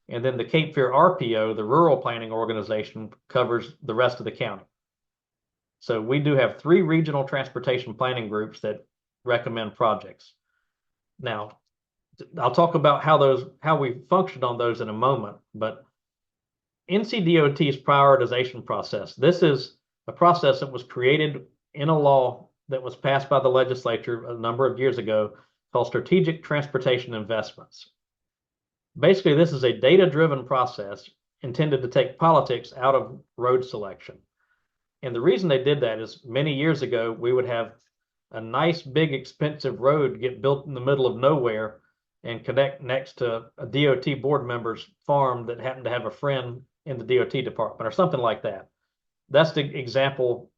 S1: And then the Cape Fear RPO, the Rural Planning Organization, covers the rest of the county. So we do have 3 regional transportation planning groups that recommend projects. Now, I'll talk about how we functioned on those in a moment, but NCDOT's prioritization process, this is a process that was created in a law that was passed by the legislature a number of years ago called Strategic Transportation Investments. Basically, this is a data-driven process intended to take politics out of road selection. And the reason they did that is many years ago, we would have a nice, big, expensive road get built in the middle of nowhere and connect next to a DOT board member's farm that happened to have a friend in the DOT department or something like that. That's the example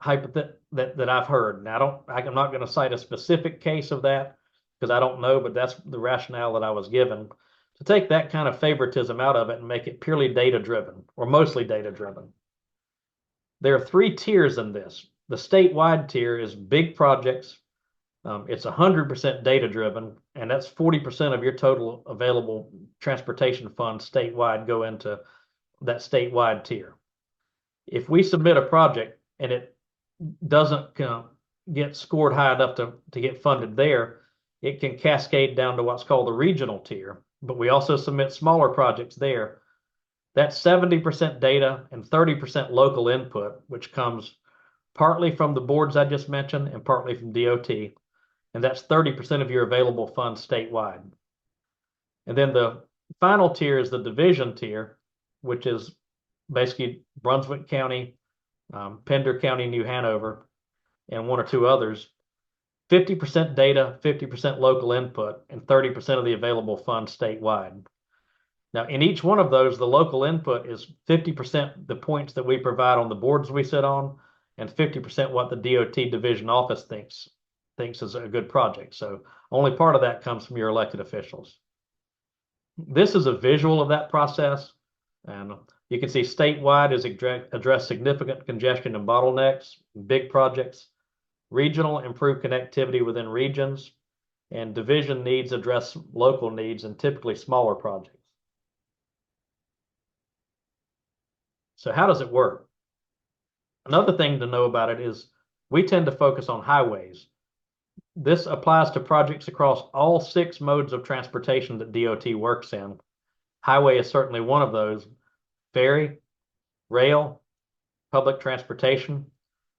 S1: that I've heard. Now, I'm not going to cite a specific case of that because I don't know, but that's the rationale that I was given to take that kind of favoritism out of it and make it purely data-driven or mostly data-driven. There are 3 tiers in this. The statewide tier is big projects. It's 100% data-driven, and that's 40% of your total available transportation funds statewide go into that statewide tier. If we submit a project and it doesn't get scored high enough to get funded there, it can cascade down to what's called the regional tier, but we also submit smaller projects there. That's 70% data and 30% local input, which comes partly from the boards I just mentioned and partly from DOT. And that's 30% of your available funds statewide. And then the final tier is the division tier, which is basically Brunswick County, Pender County, New Hanover, and 1 or 2 others. 50% data, 50% local input, and 30% of the available funds statewide. Now, in each one of those, the local input is 50% the points that we provide on the boards we sit on, and 50% what the DOT division office thinks is a good project. So only part of that comes from your elected officials. This is a visual of that process. And you can see statewide is address significant congestion and bottlenecks, big projects. Regional, improve connectivity within regions. And division needs address local needs and typically smaller projects. So how does it work? Another thing to know about it is we tend to focus on highways. This applies to projects across all 6 modes of transportation that DOT works in. Highway is certainly one of those. Ferry, rail, public transportation,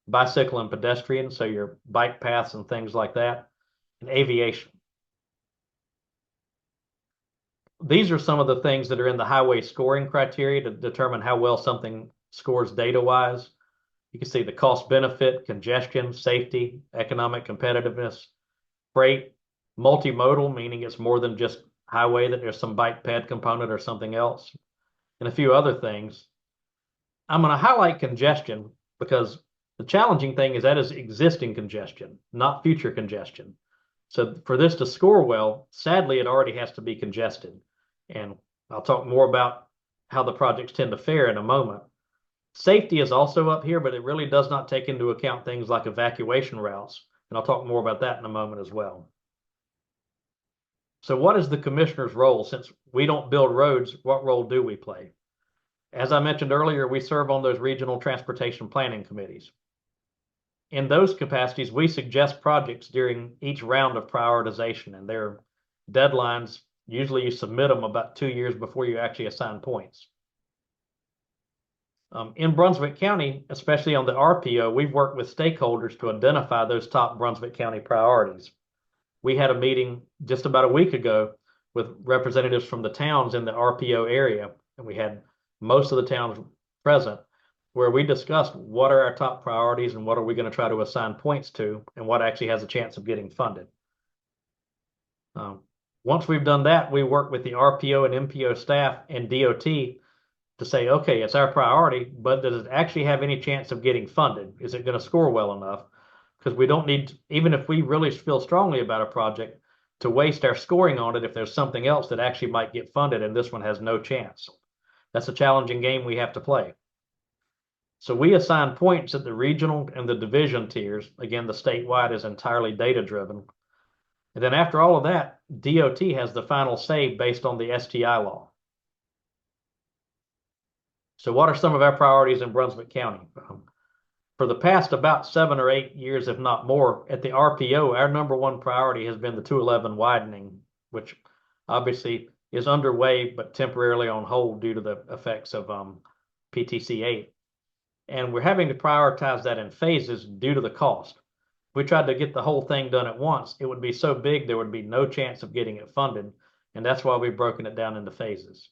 S1: bicycle and pedestrian, so your bike paths and things like that, and aviation. These are some of the things that are in the highway scoring criteria to determine how well something scores data-wise. You can see the cost benefit, congestion, safety, economic competitiveness, freight, multimodal, meaning it's more than just highway, that there's some bike ped component or something else, and a few other things. I'm going to highlight congestion because the challenging thing is that is existing congestion, not future congestion. So for this to score well, sadly, it already has to be congested. And I'll talk more about how the projects tend to fare in a moment. Safety is also up here, but it really does not take into account things like evacuation routes. And I'll talk more about that in a moment as well. So what is the commissioner's role? Since we don't build roads, what role do we play? As I mentioned earlier, we serve on those regional transportation planning committees. In those capacities, we suggest projects during each round of prioritization, and their deadlines, usually you submit them about 2 years before you actually assign points. In Brunswick County, especially on the RPO, we've worked with stakeholders to identify those top Brunswick County priorities. We had a meeting just about a week ago with representatives from the towns in the RPO area, and we had most of the towns present, where we discussed what are our top priorities and what are we going to try to assign points to, and what actually has a chance of getting funded. Once we've done that, we work with the RPO and MPO staff and DOT to say, okay, it's our priority, but does it actually have any chance of getting funded? Is it going to score well enough? Because we don't need, even if we really feel strongly about a project, to waste our scoring on it if there's something else that actually might get funded and this one has no chance. That's a challenging game we have to play. So we assign points at the regional and the division tiers. Again, the statewide is entirely data driven. And then after all of that, DOT has the final say based on the STI law. So what are some of our priorities in Brunswick County? For the past about 7 or 8 years, if not more, at the RPO, our number one priority has been the 211 widening, which obviously is underway but temporarily on hold due to the effects of PTC 8. And we're having to prioritize that in phases due to the cost. If we tried to get the whole thing done at once, it would be so big there would be no chance of getting it funded, and that's why we've broken it down into phases.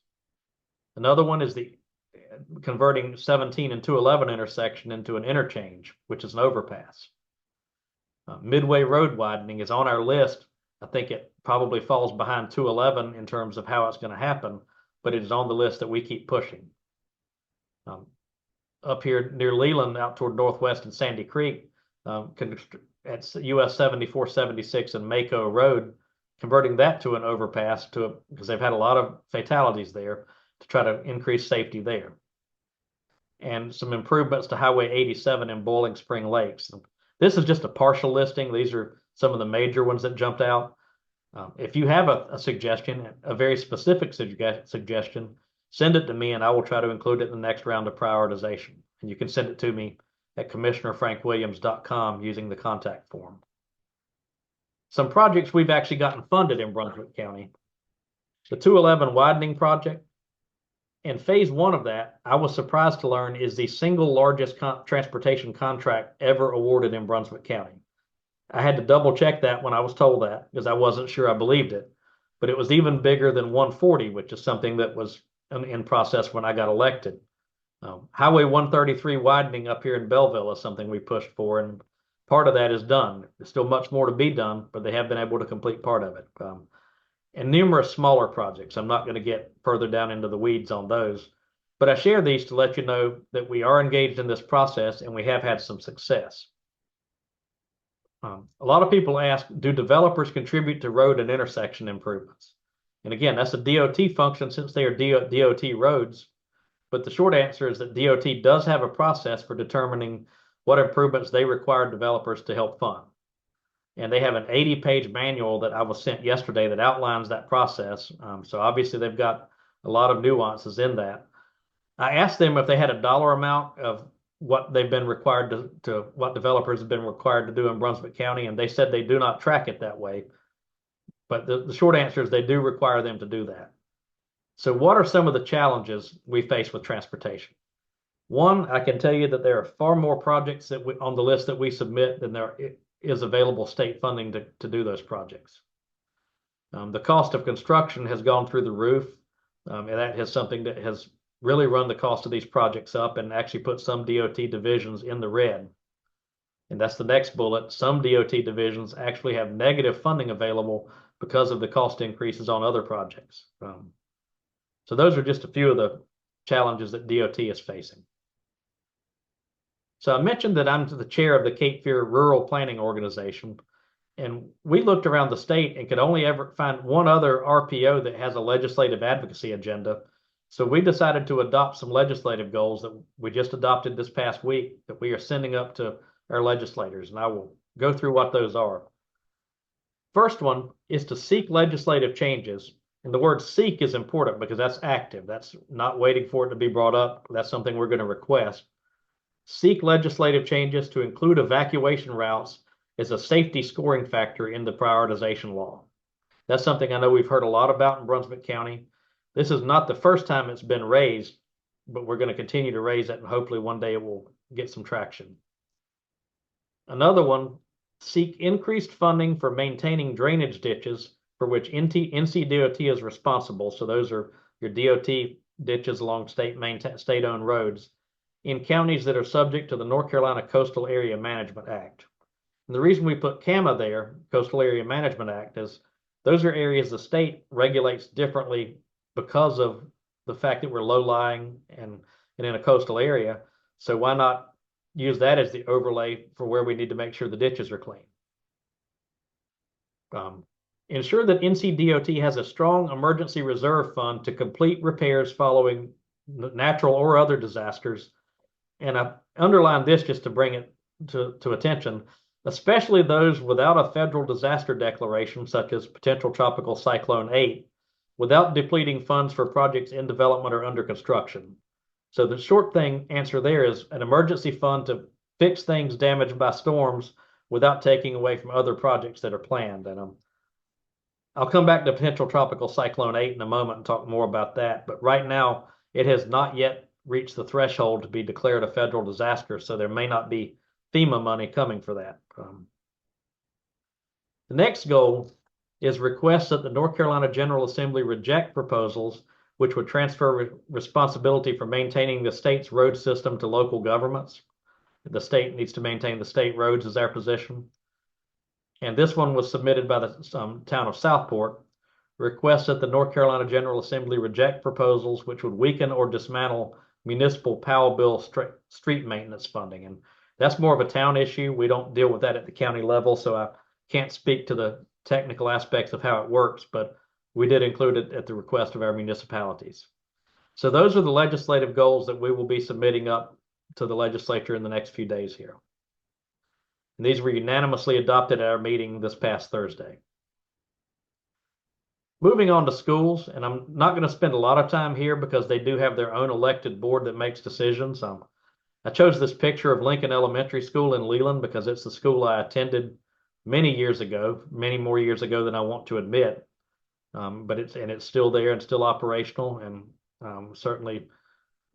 S1: Another one is the converting 17 and 211 intersection into an interchange, which is an overpass. Midway road widening is on our list. I think it probably falls behind 211 in terms of how it's going to happen, but it is on the list that we keep pushing. Up here near Leland, out toward Northwest and Sandy Creek, at US 7476 and Mako Road, converting that to an overpass because they've had a lot of fatalities there, to try to increase safety there. And some improvements to Highway 87 in Boiling Spring Lakes. This is just a partial listing. These are some of the major ones that jumped out. If you have a suggestion, a very specific suggestion, send it to me and I will try to include it in the next round of prioritization. And you can send it to me at commissionerfrankwilliams.com using the contact form. Some projects we've actually gotten funded in Brunswick County. The 211 widening project. In phase one of that, I was surprised to learn is the single largest transportation contract ever awarded in Brunswick County. I had to double check that when I was told that because I wasn't sure I believed it, but it was even bigger than 140, which is something that was in process when I got elected. Highway 133 widening up here in Belleville is something we pushed for, and part of that is done. There's still much more to be done, but they have been able to complete part of it. And numerous smaller projects. I'm not going to get further down into the weeds on those, but I share these to let you know that we are engaged in this process and we have had some success. A lot of people ask, do developers contribute to road and intersection improvements? And again, that's a DOT function since they are DOT roads, but the short answer is that DOT does have a process for determining what improvements they require developers to help fund. And they have an 80-page manual that I was sent yesterday that outlines that process. So obviously they've got a lot of nuances in that. I asked them if they had a dollar amount of what they've been required to what developers have been required to do in Brunswick County, and they said they do not track it that way. But the short answer is they do require them to do that. So what are some of the challenges we face with transportation? One, I can tell you that there are far more projects that on the list that we submit than there is available state funding to do those projects. The cost of construction has gone through the roof, and that is something that has really run the cost of these projects up and actually put some DOT divisions in the red. And that's the next bullet. Some DOT divisions actually have negative funding available because of the cost increases on other projects. So those are just a few of the challenges that DOT is facing. So I mentioned that I'm the chair of the Cape Fear Rural Planning Organization, And we looked around the state and could only ever find one other RPO that has a legislative advocacy agenda. So we decided to adopt some legislative goals that we just adopted this past week that we are sending up to our legislators. And I will go through what those are. First one is to seek legislative changes. And the word seek is important because that's active. That's not waiting for it to be brought up. That's something we're going to request. Seek legislative changes to include evacuation routes as a safety scoring factor in the prioritization law. That's something I know we've heard a lot about in Brunswick County. This is not the first time it's been raised, but we're going to continue to raise it, and hopefully one day it will get some traction. Another one, seek increased funding for maintaining drainage ditches for which NCDOT is responsible. So those are your DOT ditches along state-owned roads in counties that are subject to the North Carolina Coastal Area Management Act. And the reason we put CAMA there, Coastal Area Management Act, is those are areas the state regulates differently because of the fact that we're low-lying and in a coastal area. So why not use that as the overlay for where we need to make sure the ditches are clean? Ensure that NCDOT has a strong emergency reserve fund to complete repairs following natural or other disasters. And I underline this just to bring it to attention, especially those without a federal disaster declaration, such as potential tropical cyclone 8, without depleting funds for projects in development or under construction. So the short answer there is an emergency fund to fix things damaged by storms without taking away from other projects that are planned. And I'll come back to potential tropical cyclone 8 in a moment and talk more about that. But right now, it has not yet reached the threshold to be declared a federal disaster, so there may not be FEMA money coming for that. The next goal is request that the North Carolina General Assembly reject proposals which would transfer responsibility for maintaining the state's road system to local governments. The state needs to maintain the state roads is our position. And this one was submitted by the town of Southport. Requests that the North Carolina General Assembly reject proposals which would weaken or dismantle municipal Powell bill street maintenance funding. And that's more of a town issue. We don't deal with that at the county level, so I can't speak to the technical aspects of how it works, but we did include it at the request of our municipalities. So those are the legislative goals that we will be submitting up to the legislature in the next few days here. And these were unanimously adopted at our meeting this past Thursday. Moving on to schools, and I'm not going to spend a lot of time here because they do have their own elected board that makes decisions. I chose this picture of Lincoln Elementary School in Leland because it's the school I attended many years ago, many more years ago than I want to admit. But it's still there and still operational, and certainly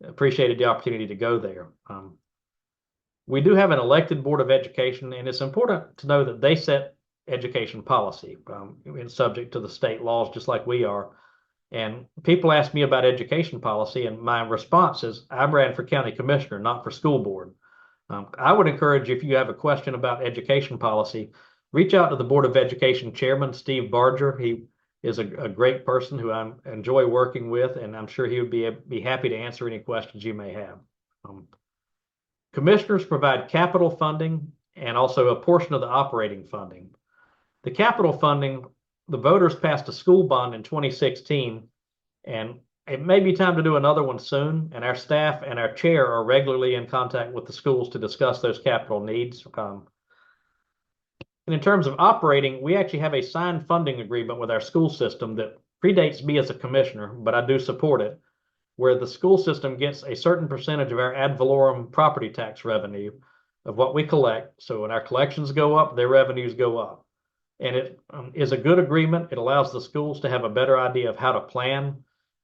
S1: appreciated the opportunity to go there. We do have an elected Board of Education, and it's important to know that they set education policy and subject to the state laws, just like we are. And people ask me about education policy, and my response is I ran for county commissioner, not for school board. I would encourage you, if you have a question about education policy, reach out to the Board of Education Chairman, Steve Barger. He is a great person who I enjoy working with, and I'm sure he would be happy to answer any questions you may have. Commissioners provide capital funding and also a portion of the operating funding. The capital funding, the voters passed a school bond in 2016, and it may be time to do another one soon. And our staff and our chair are regularly in contact with the schools to discuss those capital needs. And in terms of operating, we actually have a signed funding agreement with our school system that predates me as a commissioner, but I do support it, where the school system gets a certain percentage of our ad valorem property tax revenue of what we collect. So when our collections go up, their revenues go up. And it is a good agreement. It allows the schools to have a better idea of how to plan.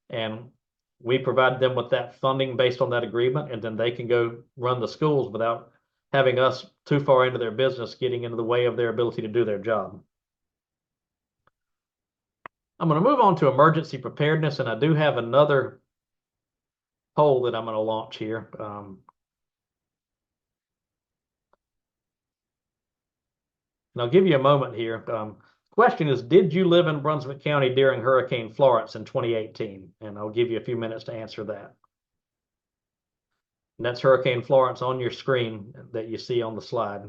S1: And we provide them with that funding based on that agreement, and then they can go run the schools without having us too far into their business, getting into the way of their ability to do their job. I'm going to move on to emergency preparedness, and I do have another poll that I'm going to launch here. And I'll give you a moment here. Question is, did you live in Brunswick County during Hurricane Florence in 2018? And I'll give you a few minutes to answer that. And that's Hurricane Florence on your screen that you see on the slide.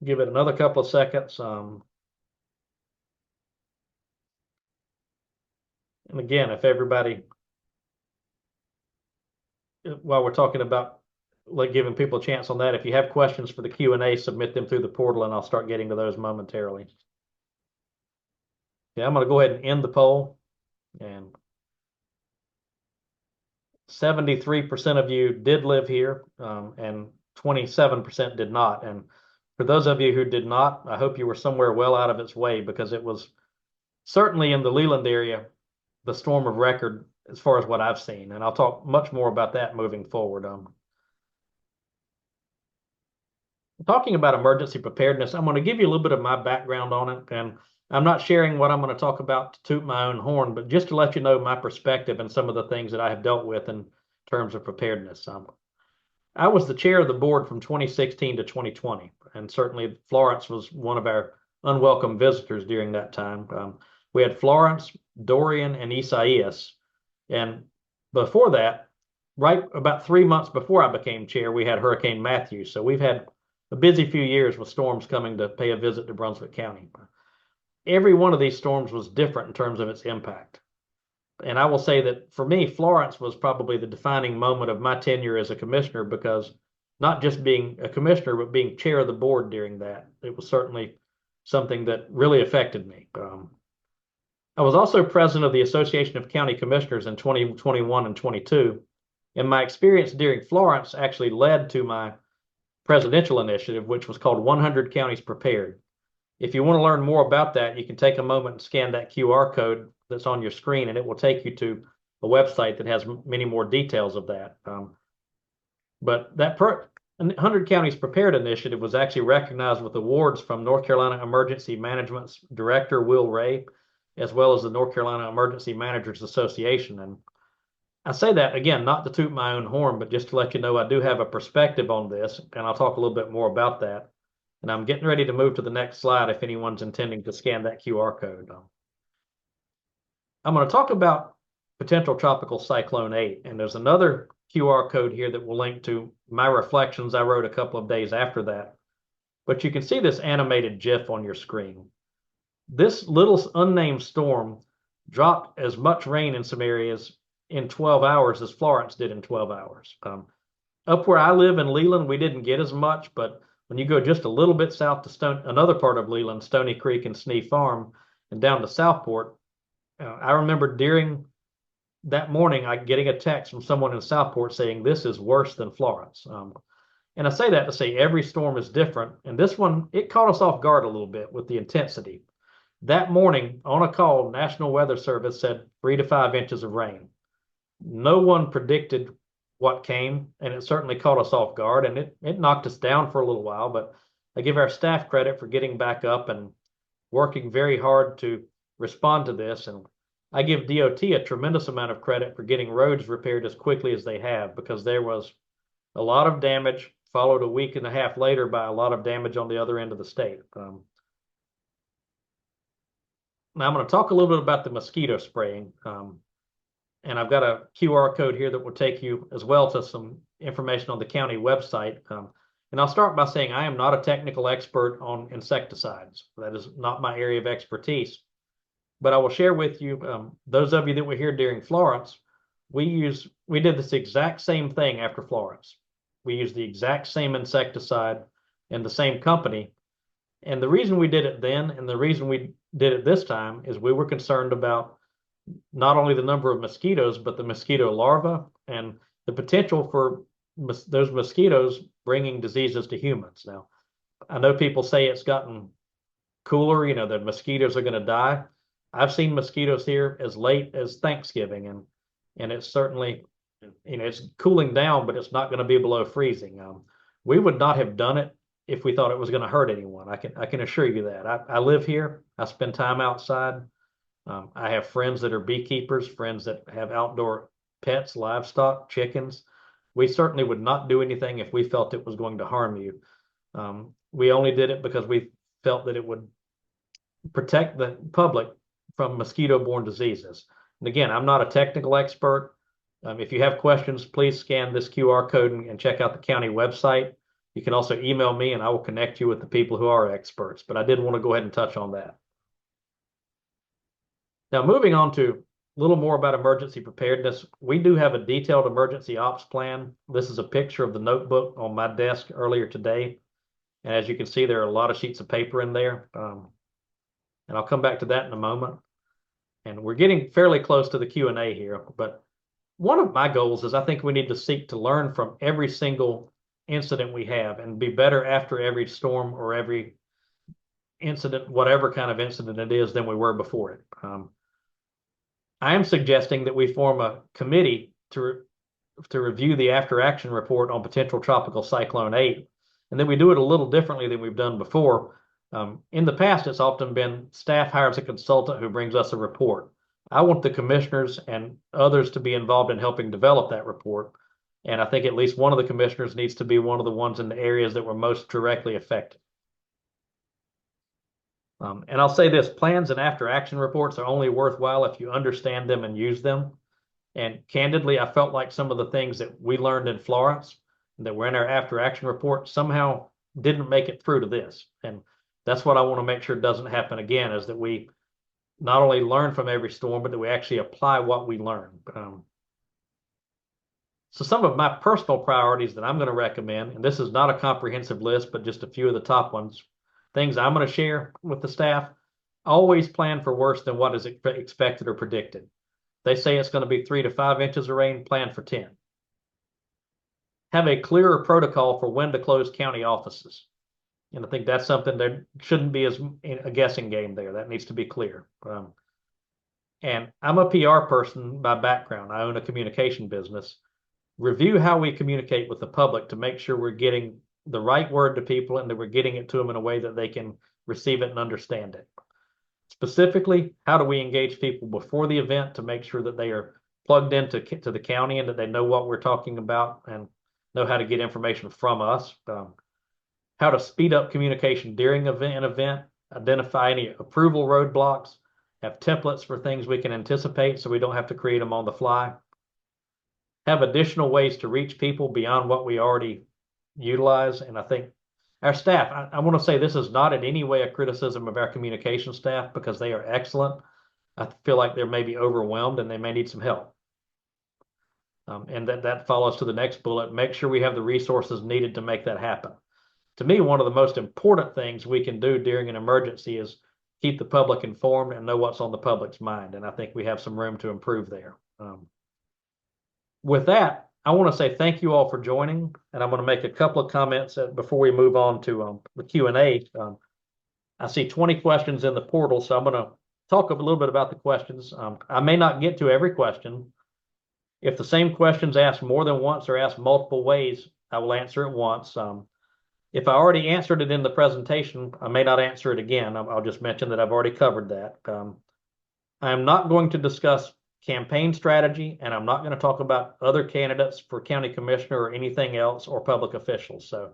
S1: give it another couple of seconds. And again, if everybody, while we're talking about like giving people a chance on that, if you have questions for the Q&A, submit them through the portal and I'll start getting to those momentarily. Yeah, I'm going to go ahead and end the poll. And 73% of you did live here, and 27% did not. And for those of you who did not, I hope you were somewhere well out of its way, because it was certainly in the Leland area, the storm of record as far as what I've seen. And I'll talk much more about that moving forward. Talking about emergency preparedness, I'm going to give you a little bit of my background on it. And I'm not sharing what I'm going to talk about to toot my own horn, but just to let you know my perspective and some of the things that I have dealt with in terms of preparedness. I was the chair of the board from 2016 to 2020, and certainly Florence was one of our unwelcome visitors during that time. We had Florence, Dorian, and Isaias. And before that, right about 3 months before I became chair, we had Hurricane Matthew. So we've had a busy few years with storms coming to pay a visit to Brunswick County. Every one of these storms was different in terms of its impact. And I will say that for me, Florence was probably the defining moment of my tenure as a commissioner, because not just being a commissioner, but being chair of the board during that, it was certainly something that really affected me. I was also president of the Association of County Commissioners in 2021 and 22. And my experience during Florence actually led to my presidential initiative, which was called 100 Counties Prepared. If you want to learn more about that, you can take a moment and scan that QR code that's on your screen, and it will take you to a website that has many more details of that. But that 100 Counties Prepared initiative was actually recognized with awards from North Carolina Emergency Management's Director, Will Ray, as well as the North Carolina Emergency Managers Association. And I say that, again, not to toot my own horn, but just to let you know I do have a perspective on this, and I'll talk a little bit more about that. And I'm getting ready to move to the next slide if anyone's intending to scan that QR code. I'm going to talk about potential tropical cyclone 8, and there's another QR code here that will link to my reflections I wrote a couple of days after that. But you can see this animated GIF on your screen. This little unnamed storm dropped as much rain in some areas in 12 hours as Florence did in 12 hours. Up where I live in Leland, we didn't get as much, but when you go just a little bit south to another part of Leland, Stony Creek and Snee Farm, and down to Southport, I remember during that morning, getting a text from someone in Southport saying, this is worse than Florence. And I say that to say every storm is different. And this one, it caught us off guard a little bit with the intensity. That morning on a call, National Weather Service said 3 to 5 inches of rain. No one predicted what came, and it certainly caught us off guard, and it knocked us down for a little while. But I give our staff credit for getting back up and working very hard to respond to this. And I give DOT a tremendous amount of credit for getting roads repaired as quickly as they have, because there was a lot of damage, followed a week and a half later by a lot of damage on the other end of the state. Now I'm going to talk a little bit about the mosquito spraying. And I've got a QR code here that will take you as well to some information on the county website. And I'll start by saying I am not a technical expert on insecticides. That is not my area of expertise. But I will share with you, those of you that were here during Florence, we did this exact same thing after Florence. We used the exact same insecticide and the same company. And the reason we did it then and the reason we did it this time is we were concerned about not only the number of mosquitoes, but the mosquito larvae and the potential for those mosquitoes bringing diseases to humans. Now, I know people say it's gotten cooler, the mosquitoes are going to die. I've seen mosquitoes here as late as Thanksgiving, and it's certainly, it's cooling down, but it's not going to be below freezing. We would not have done it if we thought it was going to hurt anyone. I can assure you that. I live here. I spend time outside. I have friends that are beekeepers, friends that have outdoor pets, livestock, chickens. We certainly would not do anything if we felt it was going to harm you. We only did it because we felt that it would protect the public from mosquito-borne diseases. And again, I'm not a technical expert. If you have questions, please scan this QR code and check out the county website. You can also email me and I will connect you with the people who are experts, but I did want to go ahead and touch on that. Now, moving on to a little more about emergency preparedness, we do have a detailed emergency ops plan. This is a picture of the notebook on my desk earlier today. And as you can see, there are a lot of sheets of paper in there. And I'll come back to that in a moment. And we're getting fairly close to the Q&A here, but one of my goals is I think we need to seek to learn from every single incident we have and be better after every storm or every incident, whatever kind of incident it is, than we were before it. I am suggesting that we form a committee to review the after action report on potential tropical cyclone 8, and then we do it a little differently than we've done before. In the past, it's often been staff hires a consultant who brings us a report. I want the commissioners and others to be involved in helping develop that report. And I think at least one of the commissioners needs to be one of the ones in the areas that were most directly affected. And I'll say this, plans and after action reports are only worthwhile if you understand them and use them. And candidly, I felt like some of the things that we learned in Florence that were in our after action report somehow didn't make it through to this. And that's what I want to make sure doesn't happen again, is that we not only learn from every storm, but that we actually apply what we learn. So some of my personal priorities that I'm going to recommend, and this is not a comprehensive list, but just a few of the top ones, things I'm going to share with the staff. Always plan for worse than what is expected or predicted. They say it's going to be 3 to 5 inches of rain, plan for 10. Have a clearer protocol for when to close county offices. And I think that's something that shouldn't be as a guessing game there. That needs to be clear. And I'm a PR person by background. I own a communication business. Review how we communicate with the public to make sure we're getting the right word to people and that we're getting it to them in a way that they can receive it and understand it. Specifically, how do we engage people before the event to make sure that they are plugged into the county and that they know what we're talking about and know how to get information from us. How to speed up communication during an event, identify any approval roadblocks, have templates for things we can anticipate so we don't have to create them on the fly. Have additional ways to reach people beyond what we already utilize. And I think our staff, I want to say this is not in any way a criticism of our communication staff because they are excellent. I feel like they're maybe overwhelmed and they may need some help. And that follows to the next bullet. Make sure we have the resources needed to make that happen. To me, one of the most important things we can do during an emergency is keep the public informed and know what's on the public's mind. And I think we have some room to improve there. With that, I want to say thank you all for joining. And I'm going to make a couple of comments before we move on to the Q&A. I see 20 questions in the portal, so I'm going to talk a little bit about the questions. I may not get to every question. If the same question's asked more than once or asked multiple ways, I will answer it once. If I already answered it in the presentation, I may not answer it again. I'll just mention that I've already covered that. I am not going to discuss campaign strategy, and I'm not going to talk about other candidates for county commissioner or anything else or public officials. So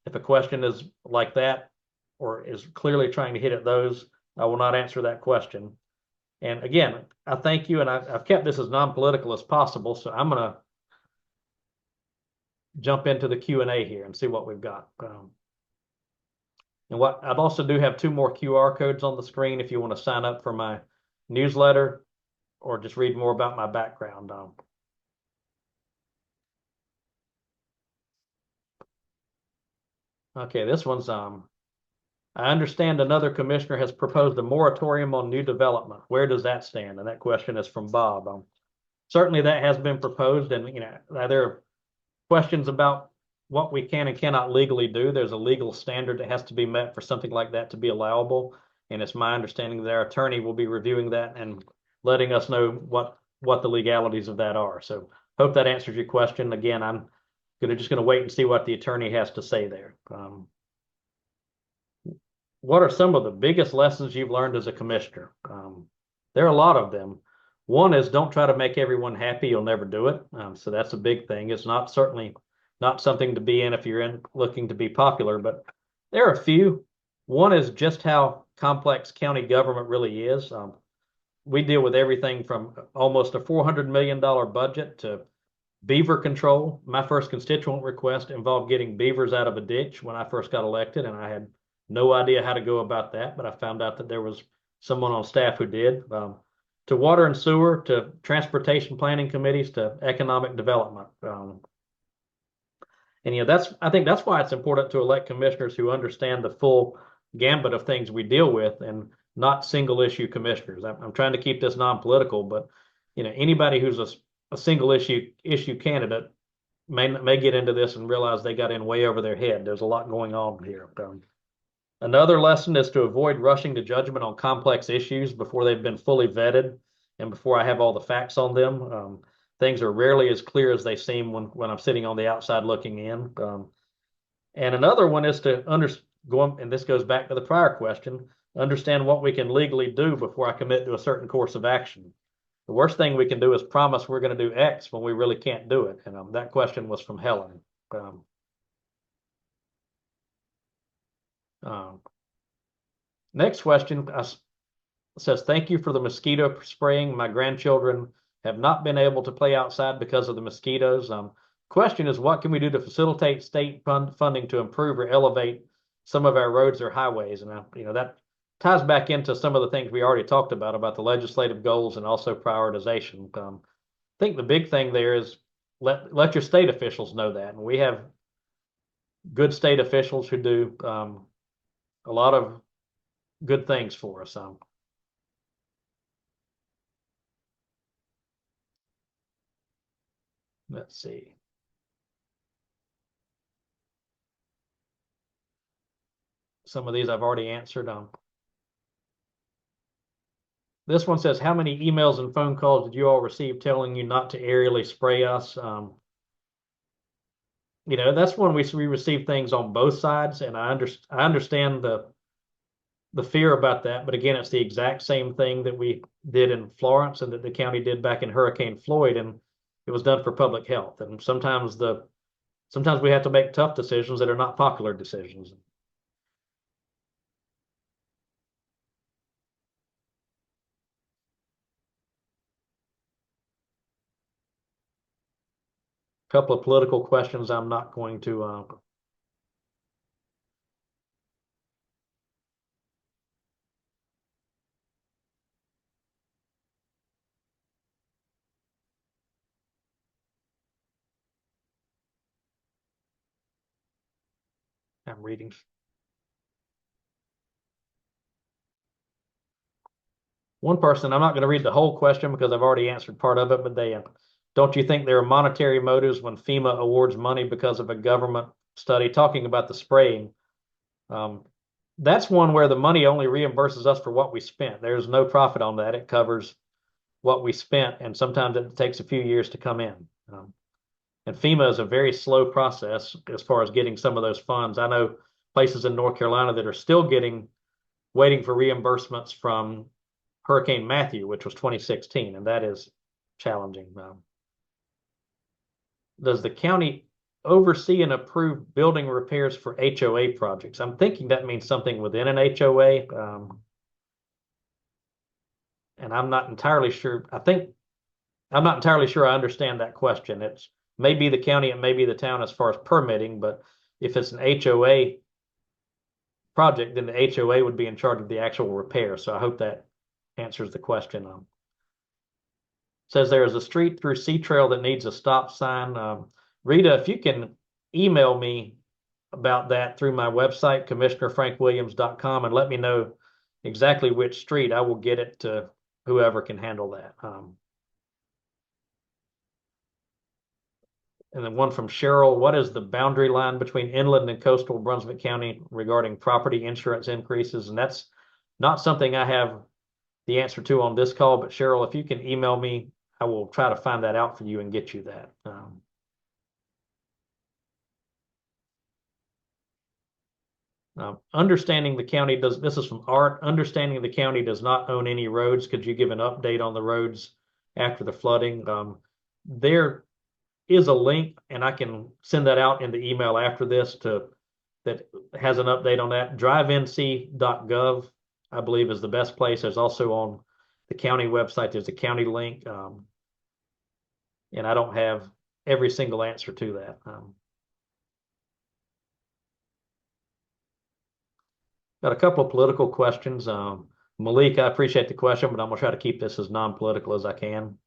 S1: if a question is like that or is clearly trying to hit at those, I will not answer that question. And again, I thank you, and I've kept this as non-political as possible, so I'm going to jump into the Q&A here and see what we've got. And what I'd also do have 2 more QR codes on the screen if you want to sign up for my newsletter or just read more about my background. Okay, this one's I understand another commissioner has proposed a moratorium on new development. Where does that stand? And that question is from Bob. Certainly that has been proposed, and there are questions about what we can and cannot legally do. There's a legal standard that has to be met for something like that to be allowable. And it's my understanding that our attorney will be reviewing that and letting us know what the legalities of that are. So hope that answers your question. Again, I'm just going to wait and see what the attorney has to say there. What are some of the biggest lessons you've learned as a commissioner? There are a lot of them. One is don't try to make everyone happy. You'll never do it. So that's a big thing. It's certainly not something to be in if you're looking to be popular, but there are a few. One is just how complex county government really is. We deal with everything from almost a $400 million budget to Beaver control. My first constituent request involved getting beavers out of a ditch when I first got elected, and I had no idea how to go about that, but I found out that there was someone on staff who did. To water and sewer, to transportation planning committees, to economic development. And I think that's why it's important to elect commissioners who understand the full gambit of things we deal with and not single issue commissioners. I'm trying to keep this non-political, but anybody who's a single issue candidate may get into this and realize they got in way over their head. There's a lot going on here. Another lesson is to avoid rushing to judgment on complex issues before they've been fully vetted and before I have all the facts on them. Things are rarely as clear as they seem when I'm sitting on the outside looking in. And another one is to go, and this goes back to the prior question, understand what we can legally do before I commit to a certain course of action. The worst thing we can do is promise we're going to do X when we really can't do it. And that question was from Helen. Next question says, thank you for the mosquito spraying. My grandchildren have not been able to play outside because of the mosquitoes. Question is, what can we do to facilitate state funding to improve or elevate some of our roads or highways? And that ties back into some of the things we already talked about the legislative goals and also prioritization. I think the big thing there is let your state officials know that. And we have good state officials who do a lot of good things for us. Let's see. Some of these I've already answered. This one says, how many emails and phone calls did you all receive telling you not to aerially spray us? That's when we receive things on both sides, and I understand the fear about that. But again, it's the exact same thing that we did in Florence and that the county did back in Hurricane Floyd, and it was done for public health. And sometimes we have to make tough decisions that are not popular decisions. Couple of political questions I'm not going to I'm reading. One person, I'm not going to read the whole question because I've already answered part of it, but don't you think there are monetary motives when FEMA awards money because of a government study talking about the spraying? That's one where the money only reimburses us for what we spent. There's no profit on that. It covers what we spent, and sometimes it takes a few years to come in. And FEMA is a very slow process as far as getting some of those funds. I know places in North Carolina that are still waiting for reimbursements from Hurricane Matthew, which was 2016, and that is challenging. Does the county oversee and approve building repairs for HOA projects? I'm thinking that means something within an HOA. And I'm not entirely sure. I'm not entirely sure I understand that question. It's maybe the county and maybe the town as far as permitting, but if it's an HOA project, then the HOA would be in charge of the actual repair. So I hope that answers the question. Says there is a street through Sea Trail that needs a stop sign. Rita, if you can email me about that through my website, commissionerfrankwilliams.com, and let me know exactly which street, I will get it to whoever can handle that. And then one from Cheryl, what is the boundary line between inland and coastal Brunswick County regarding property insurance increases? And that's not something I have the answer to on this call, but Cheryl, if you can email me, I will try to find that out for you and get you that. Understanding the county this is from Art, understanding the county does not own any roads. Could you give an update on the roads after the flooding? There is a link, and I can send that out in the email after this that has an update on that. drivenc.gov, I believe, is the best place. There's also on the county website, there's a county link. And I don't have every single answer to that. Got a couple of political questions. Malik, I appreciate the question, but I'm gonna try to keep this as non-political as I can.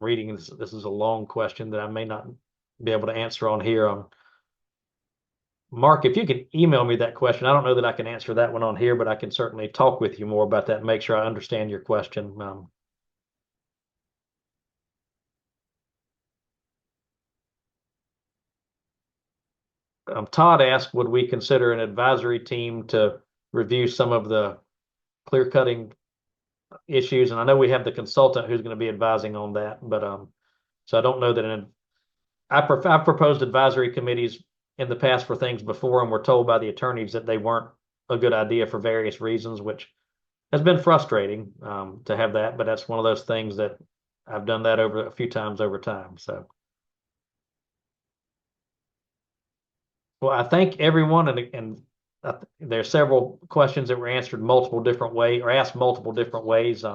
S1: Reading this is a long question that I may not be able to answer on here. Mark, if you could email me that question, I don't know that I can answer that one on here, but I can certainly talk with you more about that and make sure I understand your question. Todd asked, would we consider an advisory team to review some of the clear cutting issues? And I know we have the consultant who's going to be advising on that, but so I don't know that I've proposed advisory committees in the past for things before, and we're told by the attorneys that they weren't a good idea for various reasons, which has been frustrating to have that. But that's one of those things that I've done that over a few times over time. So, well, I thank everyone, and there are several questions that were answered multiple different ways or asked multiple different ways.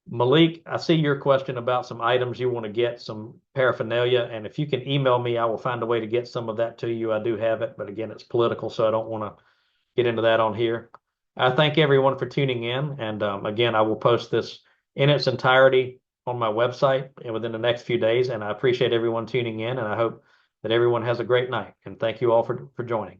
S1: Malik, I see your question about some items you want to get, some paraphernalia, and if you can email me, I will find a way to get some of that to you. I do have it, but again, it's political, so I don't want to get into that on here. I thank everyone for tuning in, and again, I will post this in its entirety on my website within the next few days, and I appreciate everyone tuning in, and I hope that everyone has a great night, and thank you all for joining.